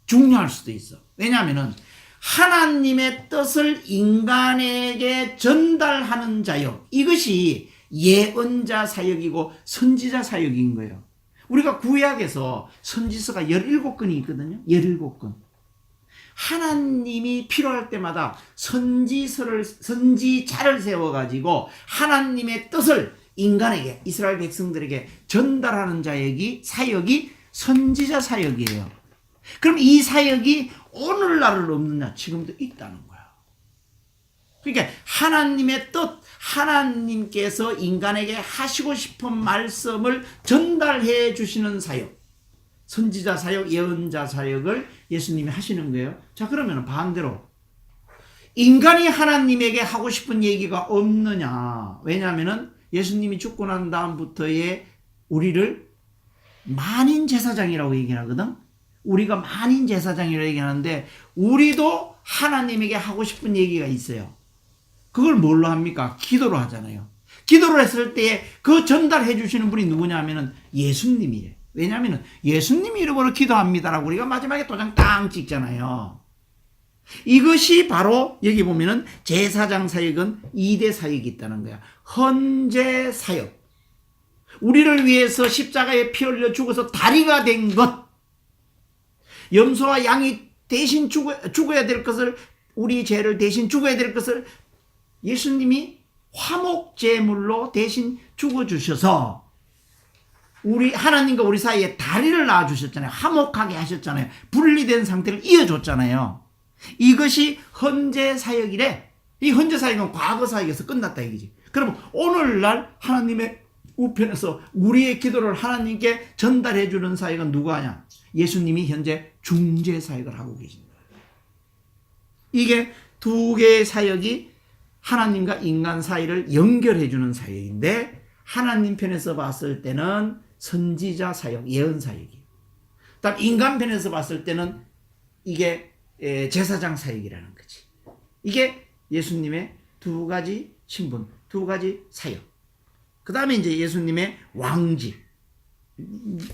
중요할 수도 있어. 왜냐하면은 하나님의 뜻을 인간에게 전달하는 자요, 이것이 예언자 사역이고 선지자 사역인 거예요. 우리가 구약에서 선지서가 17건이 있거든요. 17건. 하나님이 필요할 때마다 선지자를 세워가지고 하나님의 뜻을 인간에게, 이스라엘 백성들에게 전달하는 사역이 선지자 사역이에요. 그럼 이 사역이 오늘날은 없느냐? 지금도 있다는 거야. 그러니까 하나님의 뜻, 하나님께서 인간에게 하시고 싶은 말씀을 전달해 주시는 사역, 선지자 사역, 예언자 사역을 예수님이 하시는 거예요. 자, 그러면 반대로 인간이 하나님에게 하고 싶은 얘기가 없느냐? 왜냐하면 예수님이 죽고 난 다음부터의 우리를 만인 제사장이라고 얘기하거든. 우리가 만인 제사장이라고 얘기하는데 우리도 하나님에게 하고 싶은 얘기가 있어요. 그걸 뭘로 합니까? 기도로 하잖아요. 기도를 했을 때 그 전달해 주시는 분이 누구냐 하면은 예수님이에요. 왜냐하면 예수님 이름으로 기도합니다라고 우리가 마지막에 도장 땅 찍잖아요. 이것이 바로 여기 보면은 제사장 사역은 2대 사역이 있다는 거야. 헌제 사역. 우리를 위해서 십자가에 피 흘려 죽어서 다리가 된 것. 염소와 양이 대신 죽어야 될 것을, 우리 죄를 대신 죽어야 될 것을 예수님이 화목제물로 대신 죽어주셔서 우리 하나님과 우리 사이에 다리를 놔주셨잖아요. 화목하게 하셨잖아요. 분리된 상태를 이어줬잖아요. 이것이 헌재 사역이래. 이 헌재 사역은 과거 사역에서 끝났다 이거지. 그러면 오늘날 하나님의 우편에서 우리의 기도를 하나님께 전달해 주는 사역은 누가 하냐? 예수님이 현재 중재 사역을 하고 계십니다. 이게 두 개의 사역이 하나님과 인간 사이를 연결해 주는 사역인데, 하나님 편에서 봤을 때는 선지자 사역, 예언 사역이에요. 그다음 인간 편에서 봤을 때는 이게 제사장 사역이라는 거지. 이게 예수님의 두 가지 신분, 두 가지 사역. 그 다음에 이제 예수님의 왕직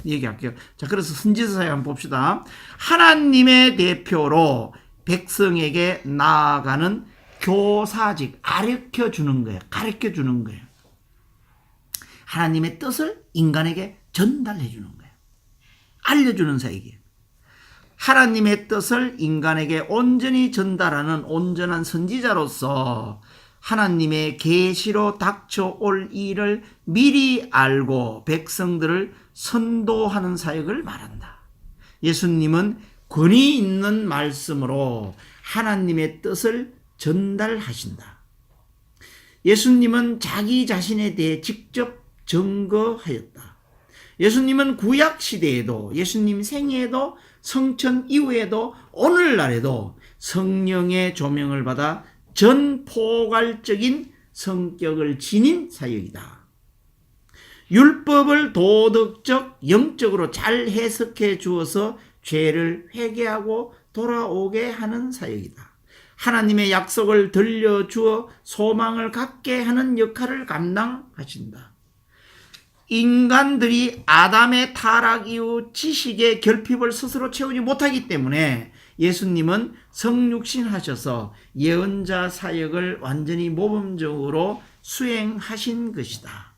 얘기할게요. 자, 그래서 선지자 사역 한번 봅시다. 하나님의 대표로 백성에게 나아가는 교사직, 가르쳐 주는 거예요. 가르쳐 주는 거예요. 하나님의 뜻을 인간에게 전달해 주는 거예요. 알려주는 사역이에요. 하나님의 뜻을 인간에게 온전히 전달하는 온전한 선지자로서 하나님의 계시로 닥쳐올 일을 미리 알고 백성들을 선도하는 사역을 말한다. 예수님은 권위 있는 말씀으로 하나님의 뜻을 전달하신다. 예수님은 자기 자신에 대해 직접 증거하였다. 예수님은 구약 시대에도, 예수님 생애에도, 성천 이후에도, 오늘날에도 성령의 조명을 받아 전포괄적인 성격을 지닌 사역이다. 율법을 도덕적, 영적으로 잘 해석해 주어서 죄를 회개하고 돌아오게 하는 사역이다. 하나님의 약속을 들려주어 소망을 갖게 하는 역할을 감당하신다. 인간들이 아담의 타락 이후 지식의 결핍을 스스로 채우지 못하기 때문에 예수님은 성육신하셔서 예언자 사역을 완전히 모범적으로 수행하신 것이다.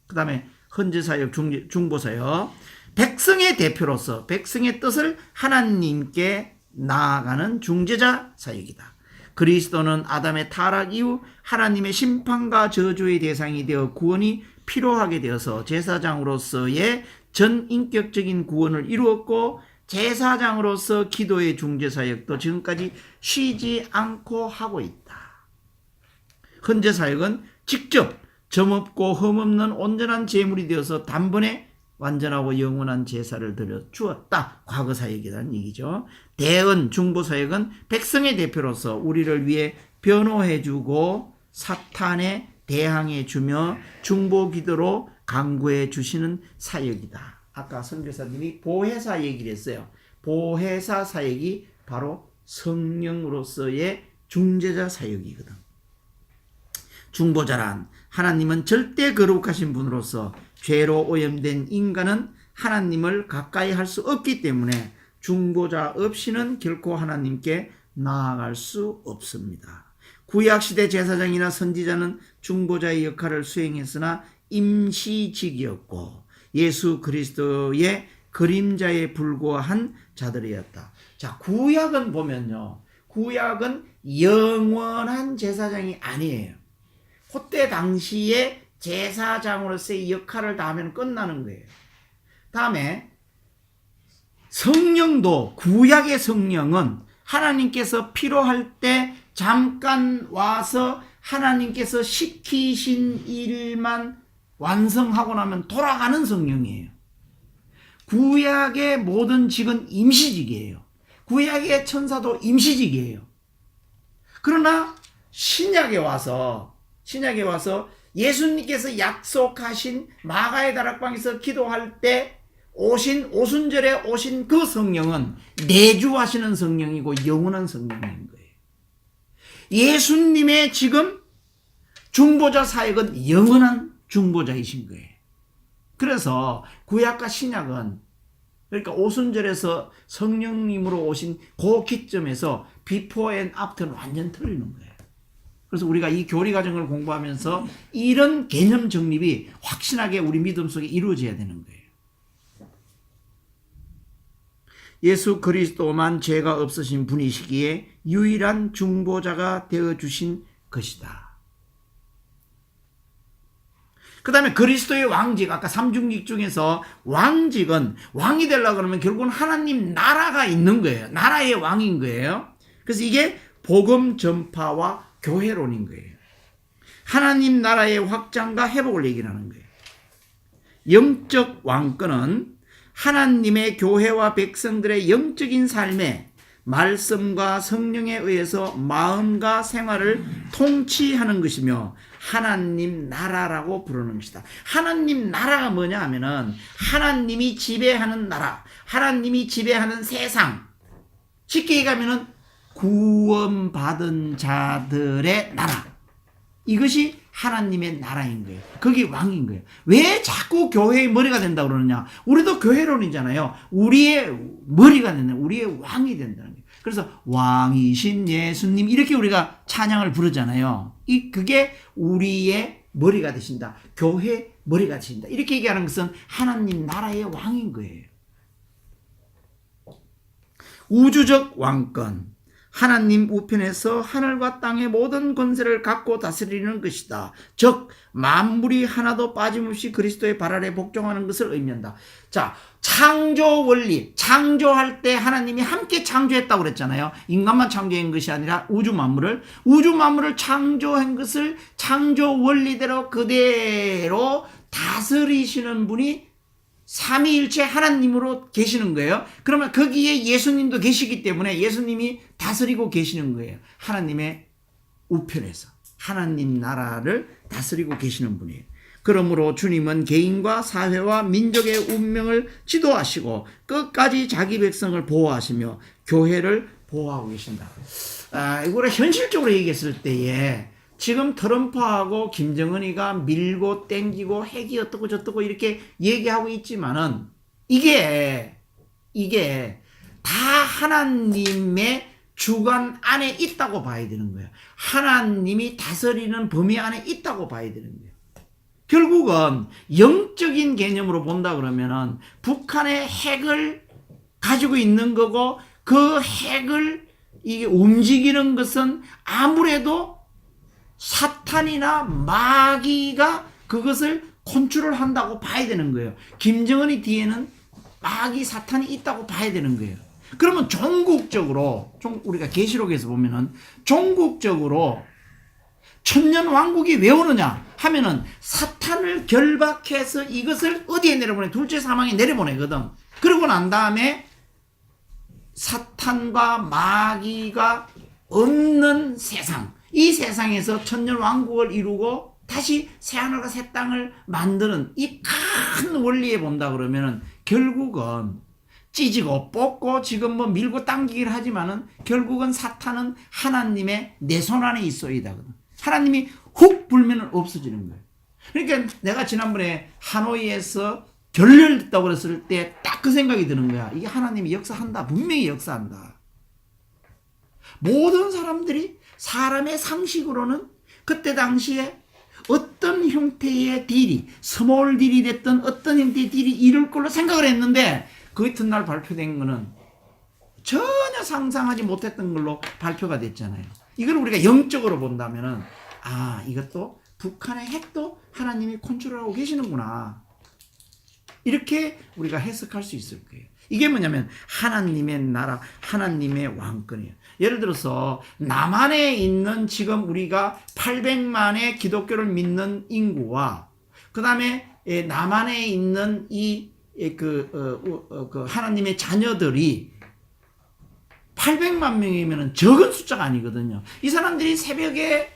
그 다음에 헌재사역, 중보사역. 백성의 대표로서 백성의 뜻을 하나님께 나아가는 중재자 사역이다. 그리스도는 아담의 타락 이후 하나님의 심판과 저주의 대상이 되어 구원이 필요하게 되어서 제사장으로서의 전인격적인 구원을 이루었고, 제사장으로서 기도의 중재사역도 지금까지 쉬지 않고 하고 있다. 헌제사역은 직접 점없고 흠없는 온전한 제물이 되어서 단번에 완전하고 영원한 제사를 드려 주었다. 과거 사역이라는 얘기죠. 대언 중보사역은 백성의 대표로서 우리를 위해 변호해주고 사탄에 대항해 주며 중보기도로 강구해 주시는 사역이다. 아까 선교사님이 보혜사 얘기를 했어요. 보혜사 사역이 바로 성령으로서의 중재자 사역이거든. 중보자란 하나님은 절대 거룩하신 분으로서 죄로 오염된 인간은 하나님을 가까이 할 수 없기 때문에 중보자 없이는 결코 하나님께 나아갈 수 없습니다. 구약시대 제사장이나 선지자는 중보자의 역할을 수행했으나 임시직이었고 예수 그리스도의 그림자에 불과한 자들이었다. 자, 구약은 보면요, 구약은 영원한 제사장이 아니에요. 그때 당시에 제사장으로서의 역할을 다하면 끝나는 거예요. 다음에 성령도, 구약의 성령은 하나님께서 필요할 때 잠깐 와서 하나님께서 시키신 일만 완성하고 나면 돌아가는 성령이에요. 구약의 모든 직은 임시직이에요. 구약의 천사도 임시직이에요. 그러나 신약에 와서 예수님께서 약속하신 마가의 다락방에서 기도할 때 오순절에 오신 그 성령은 내주하시는 성령이고 영원한 성령인 거예요. 예수님의 지금 중보자 사역은 영원한 중보자이신 거예요. 그래서 구약과 신약은, 그러니까 오순절에서 성령님으로 오신 그 기점에서 비포 앤 애프터는 완전 틀리는 거예요. 그래서 우리가 이 교리 과정을 공부하면서 이런 개념 정립이 확실하게 우리 믿음 속에 이루어져야 되는 거예요. 예수 그리스도만 죄가 없으신 분이시기에 유일한 중보자가 되어주신 것이다. 그 다음에 그리스도의 왕직, 아까 삼중직 중에서 왕직은, 왕이 되려고 그러면 결국은 하나님 나라가 있는 거예요. 나라의 왕인 거예요. 그래서 이게 복음 전파와 교회론인 거예요. 하나님 나라의 확장과 회복을 얘기하는 거예요. 영적 왕권은 하나님의 교회와 백성들의 영적인 삶에 말씀과 성령에 의해서 마음과 생활을 통치하는 것이며 하나님 나라라고 부르는 것이다. 하나님 나라가 뭐냐 하면은 하나님이 지배하는 나라, 하나님이 지배하는 세상, 쉽게 얘기하면은 구원받은 자들의 나라, 이것이 하나님의 나라인 거예요. 그게 왕인 거예요. 왜 자꾸 교회의 머리가 된다고 그러느냐? 우리도 교회론이잖아요. 우리의 머리가 된다, 우리의 왕이 된다는 거예요. 그래서 왕이신 예수님 이렇게 우리가 찬양을 부르잖아요. 그게 우리의 머리가 되신다. 교회 머리가 되신다. 이렇게 얘기하는 것은 하나님 나라의 왕인 거예요. 우주적 왕권, 하나님 우편에서 하늘과 땅의 모든 권세를 갖고 다스리는 것이다. 즉 만물이 하나도 빠짐없이 그리스도의 발 아래 복종하는 것을 의미한다. 자, 창조 원리, 창조할 때 하나님이 함께 창조했다고 그랬잖아요. 인간만 창조한 것이 아니라 우주 만물을 창조한 것을 창조 원리대로 그대로 다스리시는 분이 삼위일체 하나님으로 계시는 거예요. 그러면 거기에 예수님도 계시기 때문에 예수님이 다스리고 계시는 거예요. 하나님의 우편에서 하나님 나라를 다스리고 계시는 분이에요. 그러므로 주님은 개인과 사회와 민족의 운명을 지도하시고 끝까지 자기 백성을 보호하시며 교회를 보호하고 계신다. 이거를 현실적으로 얘기했을 때에 지금 트럼프하고 김정은이가 밀고 땡기고 핵이 어떻고 저떻고 이렇게 얘기하고 있지만은 이게 다 하나님의 주관 안에 있다고 봐야 되는 거예요. 하나님이 다스리는 범위 안에 있다고 봐야 되는 거예요. 결국은 영적인 개념으로 본다 그러면은 북한의 핵을 가지고 있는 거고 그 핵을 이게 움직이는 것은 아무래도 사탄이나 마귀가 그것을 컨트롤한다고 봐야 되는 거예요. 김정은이 뒤에는 마귀 사탄이 있다고 봐야 되는 거예요. 그러면 종국적으로 우리가 계시록에서 보면은 종국적으로 천년 왕국이 왜 오느냐 하면은 사탄을 결박해서 이것을 어디에 내려보내? 둘째 사망에 내려보내거든. 그러고 난 다음에 사탄과 마귀가 없는 세상, 이 세상에서 천년 왕국을 이루고 다시 새하늘과 새 땅을 만드는 이 큰 원리에 본다 그러면은 결국은 찢고 뽑고 지금 뭐 밀고 당기기를 하지만은 결국은 사탄은 하나님의 내 손 안에 있어이다. 하나님이 훅 불면은 없어지는 거예요. 그러니까 내가 지난번에 하노이에서 결렬됐다고 그랬을 때 딱 그 생각이 드는 거야. 이게 하나님이 역사한다. 분명히 역사한다. 모든 사람들이 사람의 상식으로는 그때 당시에 어떤 형태의 딜이, 스몰 딜이 됐던 어떤 형태의 딜이 이룰 걸로 생각을 했는데 그 이튿날 발표된 거는 전혀 상상하지 못했던 걸로 발표가 됐잖아요. 이걸 우리가 영적으로 본다면은 아, 이것도 북한의 핵도 하나님이 컨트롤하고 계시는구나. 이렇게 우리가 해석할 수 있을 거예요. 이게 뭐냐면 하나님의 나라, 하나님의 왕권이에요. 예를 들어서 남한에 있는 지금 우리가 800만의 기독교를 믿는 인구와 그 다음에 남한에 있는 그 하나님의 자녀들이 800만 명이면 적은 숫자가 아니거든요. 이 사람들이 새벽에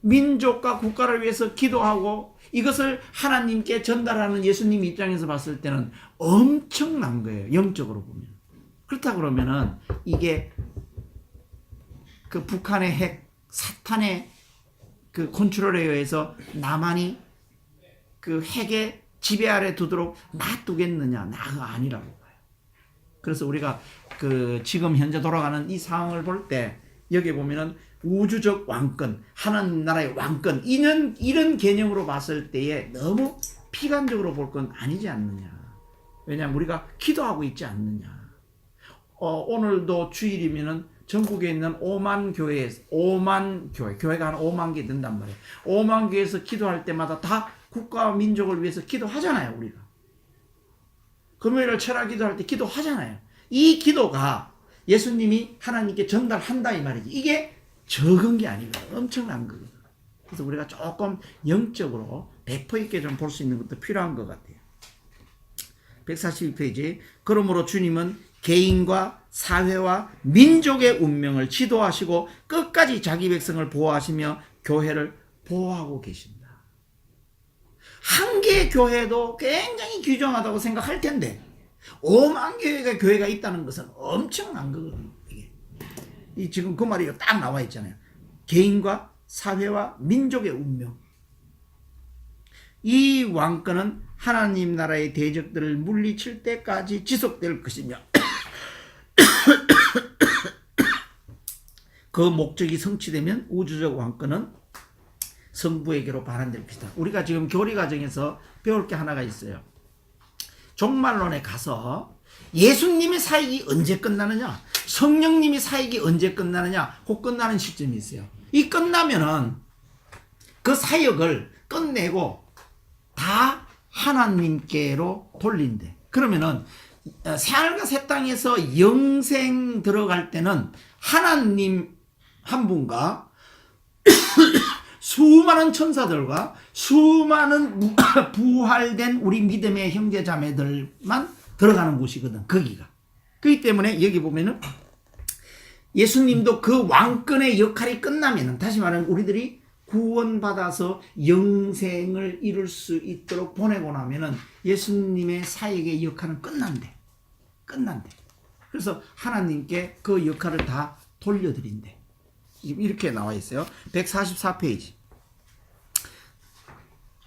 민족과 국가를 위해서 기도하고 이것을 하나님께 전달하는 예수님 입장에서 봤을 때는 엄청난 거예요. 영적으로 보면. 그렇다 그러면은 이게 그 북한의 핵, 사탄의 그 컨트롤에 의해서 남한이 그 핵의 지배 아래 두도록 놔두겠느냐? 나가 아니라고 봐요. 그래서 우리가 그 지금 현재 돌아가는 이 상황을 볼 때 여기 보면은 우주적 왕권, 하나님 나라의 왕권 이런 개념으로 봤을 때에 너무 피관적으로 볼 건 아니지 않느냐. 왜냐하면 우리가 기도하고 있지 않느냐. 오늘도 주일이면은 전국에 있는 5만 교회가 한 5만 개 된단 말이에요. 5만 교회에서 기도할 때마다 다 국가와 민족을 위해서 기도하잖아요, 우리가. 금요일을 철학 기도할 때 기도하잖아요. 이 기도가 예수님이 하나님께 전달한다 이 말이지. 이게 적은 게 아니거든. 엄청난 거거든. 그래서 우리가 조금 영적으로 배포 있게 좀 볼 수 있는 것도 필요한 것 같아요. 142페이지. 그러므로 주님은 개인과 사회와 민족의 운명을 지도하시고 끝까지 자기 백성을 보호하시며 교회를 보호하고 계신다. 한 개의 교회도 굉장히 귀중하다고 생각할 텐데 5만 개의 교회가 있다는 것은 엄청난 거거든요. 이 지금 그 말이 딱 나와 있잖아요. 개인과 사회와 민족의 운명. 이 왕권은 하나님 나라의 대적들을 물리칠 때까지 지속될 것이며 그 목적이 성취되면 우주적 왕권은 성부에게로 반환될 것이다. 우리가 지금 교리 과정에서 배울 게 하나가 있어요. 종말론에 가서 예수님의 사역이 언제 끝나느냐, 성령님의 사역이 언제 끝나느냐, 곧 끝나는 시점이 있어요. 이 끝나면은 그 사역을 끝내고 다 하나님께로 돌린대. 그러면은 새하늘과 새 땅에서 영생 들어갈 때는 하나님 한 분과 수많은 천사들과 수많은 부활된 우리 믿음의 형제 자매들만 들어가는 곳이거든. 거기가. 그렇기 때문에 여기 보면은 예수님도 그 왕권의 역할이 끝나면은, 다시 말하면 우리들이 구원받아서 영생을 이룰 수 있도록 보내고 나면은 예수님의 사역의 역할은 끝난대. 그래서 하나님께 그 역할을 다 돌려드린대. 이렇게 나와 있어요. 144페이지.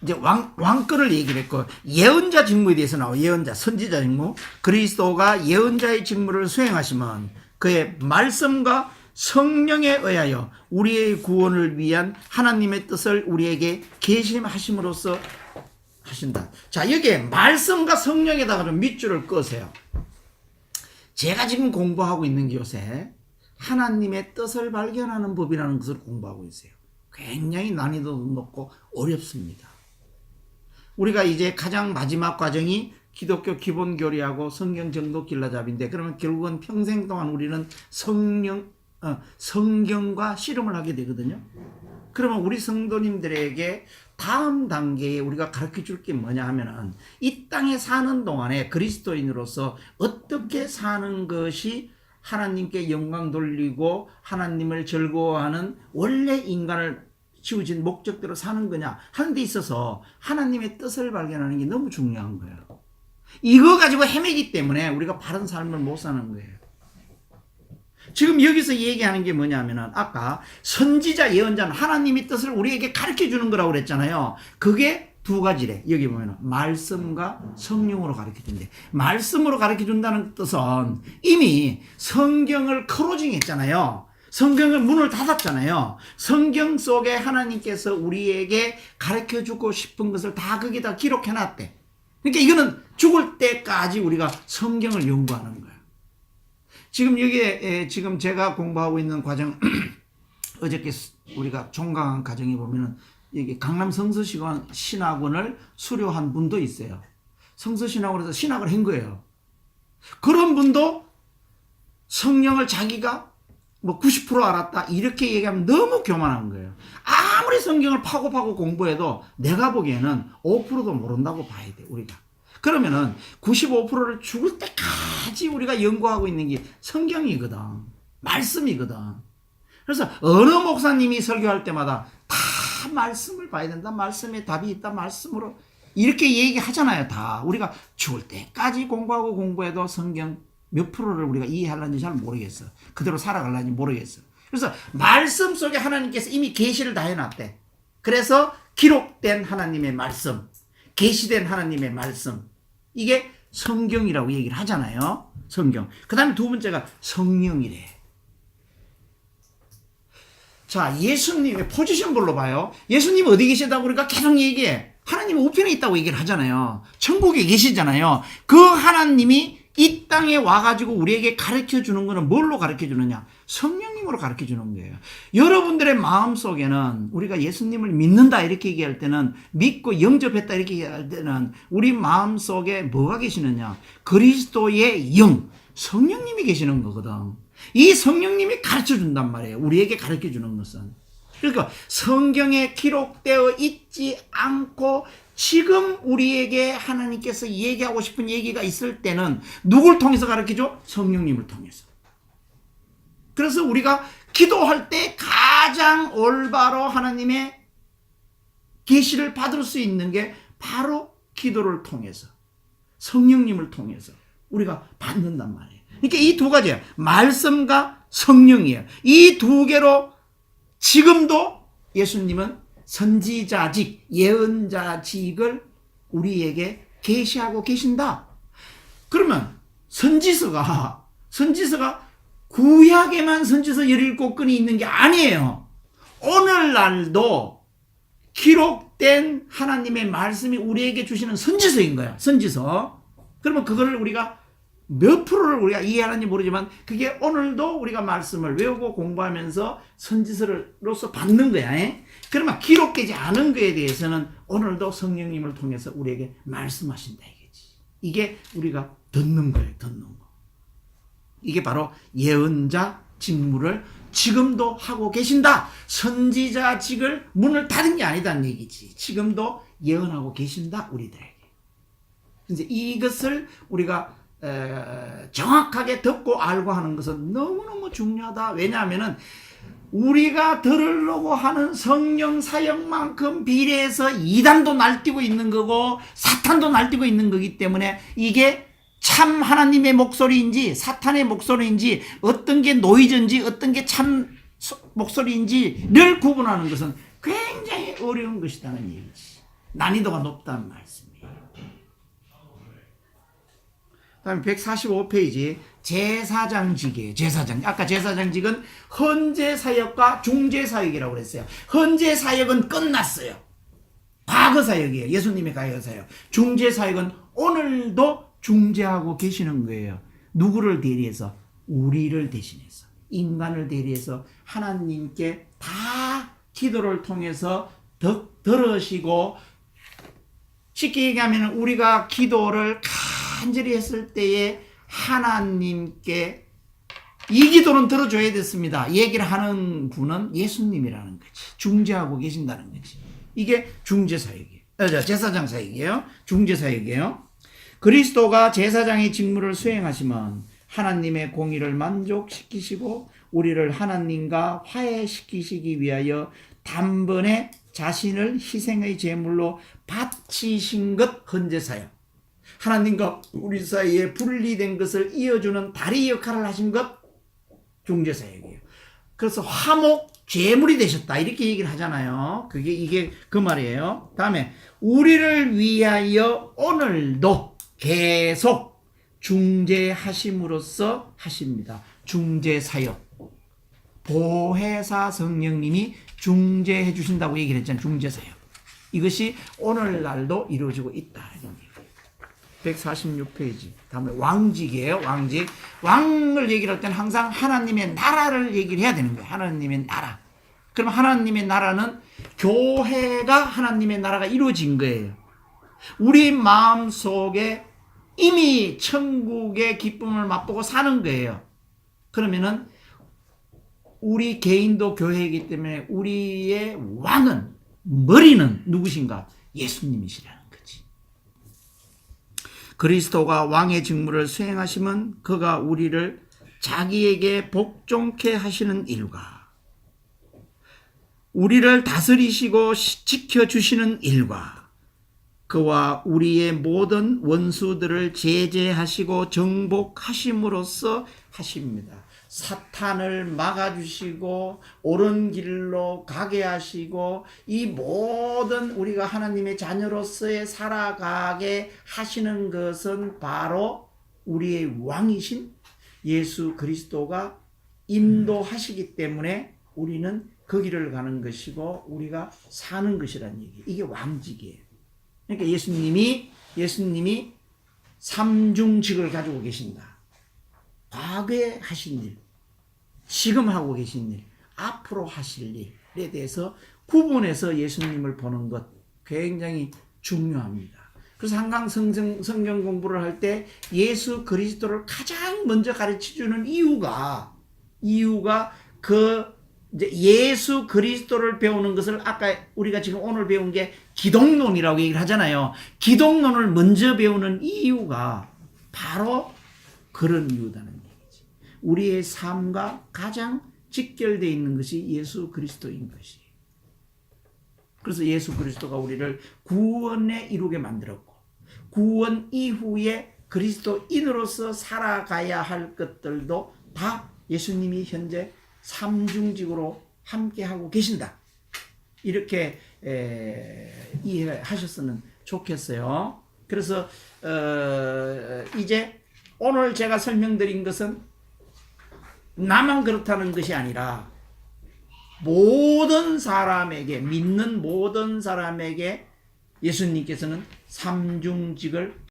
이제 왕권을 얘기를 했고, 예언자 직무에 대해서 나와요. 예언자, 선지자 직무. 그리스도가 예언자의 직무를 수행하시면 그의 말씀과 성령에 의하여 우리의 구원을 위한 하나님의 뜻을 우리에게 계시하심으로써 하신다. 자, 여기에 말씀과 성령에다가 좀 밑줄을 끄세요. 제가 지금 공부하고 있는 게 요새 하나님의 뜻을 발견하는 법이라는 것을 공부하고 있어요. 굉장히 난이도도 높고 어렵습니다. 우리가 이제 가장 마지막 과정이 기독교 기본 교리하고 성경 정독 길라잡이인데, 그러면 결국은 평생 동안 우리는 성경과 씨름을 하게 되거든요. 그러면 우리 성도님들에게 다음 단계에 우리가 가르쳐 줄 게 뭐냐 하면은, 이 땅에 사는 동안에 그리스도인으로서 어떻게 사는 것이 하나님께 영광 돌리고 하나님을 즐거워하는 원래 인간을 지우진 목적대로 사는 거냐 하는 데 있어서 하나님의 뜻을 발견하는 게 너무 중요한 거예요. 이거 가지고 헤매기 때문에 우리가 바른 삶을 못 사는 거예요. 지금 여기서 얘기하는 게 뭐냐면은, 아까 선지자 예언자는 하나님의 뜻을 우리에게 가르쳐 주는 거라고 그랬잖아요. 그게 두 가지래. 여기 보면은 말씀과 성령으로 가르쳐 준대. 말씀으로 가르쳐 준다는 뜻은 이미 성경을 크로징 했잖아요. 성경을 문을 닫았잖아요. 성경 속에 하나님께서 우리에게 가르쳐 주고 싶은 것을 다 거기다 기록해 놨대. 그러니까 이거는 죽을 때까지 우리가 성경을 연구하는 거예요. 지금 여기에 지금 제가 공부하고 있는 과정, 어저께 우리가 종강한 과정에 보면은 여기 강남 성서신학원을 수료한 분도 있어요. 성서신학원에서 신학을 한 거예요. 그런 분도 성령을 자기가 뭐 90% 알았다 이렇게 얘기하면 너무 교만한 거예요. 아무리 성경을 파고 공부해도 내가 보기에는 5%도 모른다고 봐야 돼, 우리가. 그러면은 95%를 죽을 때까지 우리가 연구하고 있는 게 성경이거든. 말씀이거든. 그래서 어느 목사님이 설교할 때마다 다 말씀을 봐야 된다. 말씀에 답이 있다. 말씀으로 이렇게 얘기하잖아요. 다 우리가 죽을 때까지 공부해도 성경 몇 프로를 우리가 이해하려는지 잘 모르겠어. 그대로 살아가려는지 모르겠어. 그래서 말씀 속에 하나님께서 이미 계시를 다 해놨대. 그래서 기록된 하나님의 말씀, 계시된 하나님의 말씀, 이게 성경이라고 얘기를 하잖아요. 성경. 그 다음에 두 번째가 성령이래. 자, 예수님의 포지션별로 봐요. 예수님 어디 계시다고 우리가 계속 얘기해. 하나님 우편에 있다고 얘기를 하잖아요. 천국에 계시잖아요. 그 하나님이 이 땅에 와가지고 우리에게 가르쳐 주는 거는 뭘로 가르쳐 주느냐? 성령님으로 가르쳐 주는 거예요. 여러분들의 마음 속에는 우리가 예수님을 믿는다 이렇게 얘기할 때는, 믿고 영접했다 이렇게 얘기할 때는 우리 마음 속에 뭐가 계시느냐? 그리스도의 영, 성령님이 계시는 거거든. 이 성령님이 가르쳐 준단 말이에요. 우리에게 가르쳐 주는 것은. 그러니까 성경에 기록되어 있지 않고 지금 우리에게 하나님께서 얘기하고 싶은 얘기가 있을 때는 누굴 통해서 가르치죠? 성령님을 통해서. 그래서 우리가 기도할 때 가장 올바로 하나님의 계시를 받을 수 있는 게 바로 기도를 통해서, 성령님을 통해서 우리가 받는단 말이에요. 그러니까 이 두 가지예요. 말씀과 성령이에요. 이 두 개로 지금도 예수님은 선지자직, 예언자직을 우리에게 계시하고 계신다. 그러면 선지서가 구약에만 선지서 17권이 있는 게 아니에요. 오늘날도 기록된 하나님의 말씀이 우리에게 주시는 선지서인 거야. 선지서. 그러면 그거를 우리가 몇 프로를 우리가 이해하는지 모르지만 그게 오늘도 우리가 말씀을 외우고 공부하면서 선지서로서 받는 거야. 그러면 기록되지 않은 거에 대해서는 오늘도 성령님을 통해서 우리에게 말씀하신다 이거지. 이게 우리가 듣는 거예요. 듣는 거. 이게 바로 예언자 직무를 지금도 하고 계신다. 선지자직을 문을 닫은 게 아니다는 얘기지. 지금도 예언하고 계신다 우리들에게. 이제 이것을 우리가 정확하게 듣고 알고 하는 것은 너무너무 중요하다. 왜냐하면은 우리가 들으려고 하는 성령 사역만큼 비례해서 이단도 날뛰고 있는 거고 사탄도 날뛰고 있는 거기 때문에 이게 참 하나님의 목소리인지 사탄의 목소리인지 어떤 게 노이즈인지 어떤 게 참 목소리인지를 구분하는 것은 굉장히 어려운 것이라는 얘기지. 난이도가 높다는 말씀이에요. 다음에 145페이지 제사장직이에요. 제사장. 아까 제사장직은 헌재 사역과 중재 사역이라고 그랬어요. 헌재 사역은 끝났어요. 과거 사역이에요. 예수님의 과거 사역. 중재 사역은 오늘도 중재하고 계시는 거예요. 누구를 대리해서? 우리를 대신해서, 인간을 대리해서 하나님께 다 기도를 통해서 들으시고, 쉽게 얘기하면 우리가 기도를 간절히 했을 때에 하나님께 이 기도는 들어줘야 됐습니다. 얘기를 하는 분은 예수님이라는 거지. 중재하고 계신다는 거지. 이게 중재사역이에요. 제사장 사역이에요. 중재사역이에요. 그리스도가 제사장의 직무를 수행하시면 하나님의 공의를 만족시키시고 우리를 하나님과 화해시키시기 위하여 단번에 자신을 희생의 제물로 바치신 것 헌제사역. 하나님과 우리 사이에 분리된 것을 이어주는 다리 역할을 하신 것 중재사역이에요. 그래서 화목 제물이 되셨다 이렇게 얘기를 하잖아요. 이게 그 말이에요. 다음에 우리를 위하여 오늘도 계속 중재하심으로써 하십니다. 중재사역. 보혜사 성령님이 중재해 주신다고 얘기를 했잖아요. 중재사역. 이것이 오늘날도 이루어지고 있다. 146페이지. 다음에 왕직이에요. 왕직. 왕을 얘기를 할 때는 항상 하나님의 나라를 얘기를 해야 되는 거예요. 하나님의 나라. 그럼 하나님의 나라는 교회가 하나님의 나라가 이루어진 거예요. 우리 마음 속에 이미 천국의 기쁨을 맛보고 사는 거예요. 그러면은 우리 개인도 교회이기 때문에 우리의 왕은, 머리는 누구신가? 예수님이시라는 거지. 그리스도가 왕의 직무를 수행하시면 그가 우리를 자기에게 복종케 하시는 일과 우리를 다스리시고 지켜주시는 일과 그와 우리의 모든 원수들을 제재하시고 정복하심으로써 하십니다. 사탄을 막아주시고 옳은 길로 가게 하시고 이 모든 우리가 하나님의 자녀로서의 살아가게 하시는 것은 바로 우리의 왕이신 예수 그리스도가 인도하시기 때문에 우리는 그 길을 가는 것이고 우리가 사는 것이라는 얘기예요. 이게 왕직이에요. 그러니까 예수님이 삼중직을 가지고 계신다. 과거에 하신 일, 지금 하고 계신 일, 앞으로 하실 일에 대해서 구분해서 예수님을 보는 것 굉장히 중요합니다. 그래서 항상 성경 공부를 할 때 예수 그리스도를 가장 먼저 가르쳐주는 이유가 이제 예수 그리스도를 배우는 것을 아까 우리가 지금 오늘 배운 게 기독론이라고 얘기를 하잖아요. 기독론을 먼저 배우는 이유가 바로 그런 이유다는 얘기지. 우리의 삶과 가장 직결되어 있는 것이 예수 그리스도인 것이에요. 그래서 예수 그리스도가 우리를 구원에 이루게 만들었고 구원 이후에 그리스도인으로서 살아가야 할 것들도 다 예수님이 현재 삼중직으로 함께하고 계신다. 이렇게 이해하셨으면 좋겠어요. 그래서 이제 오늘 제가 설명드린 것은 나만 그렇다는 것이 아니라 모든 사람에게, 믿는 모든 사람에게 예수님께서는 삼중직을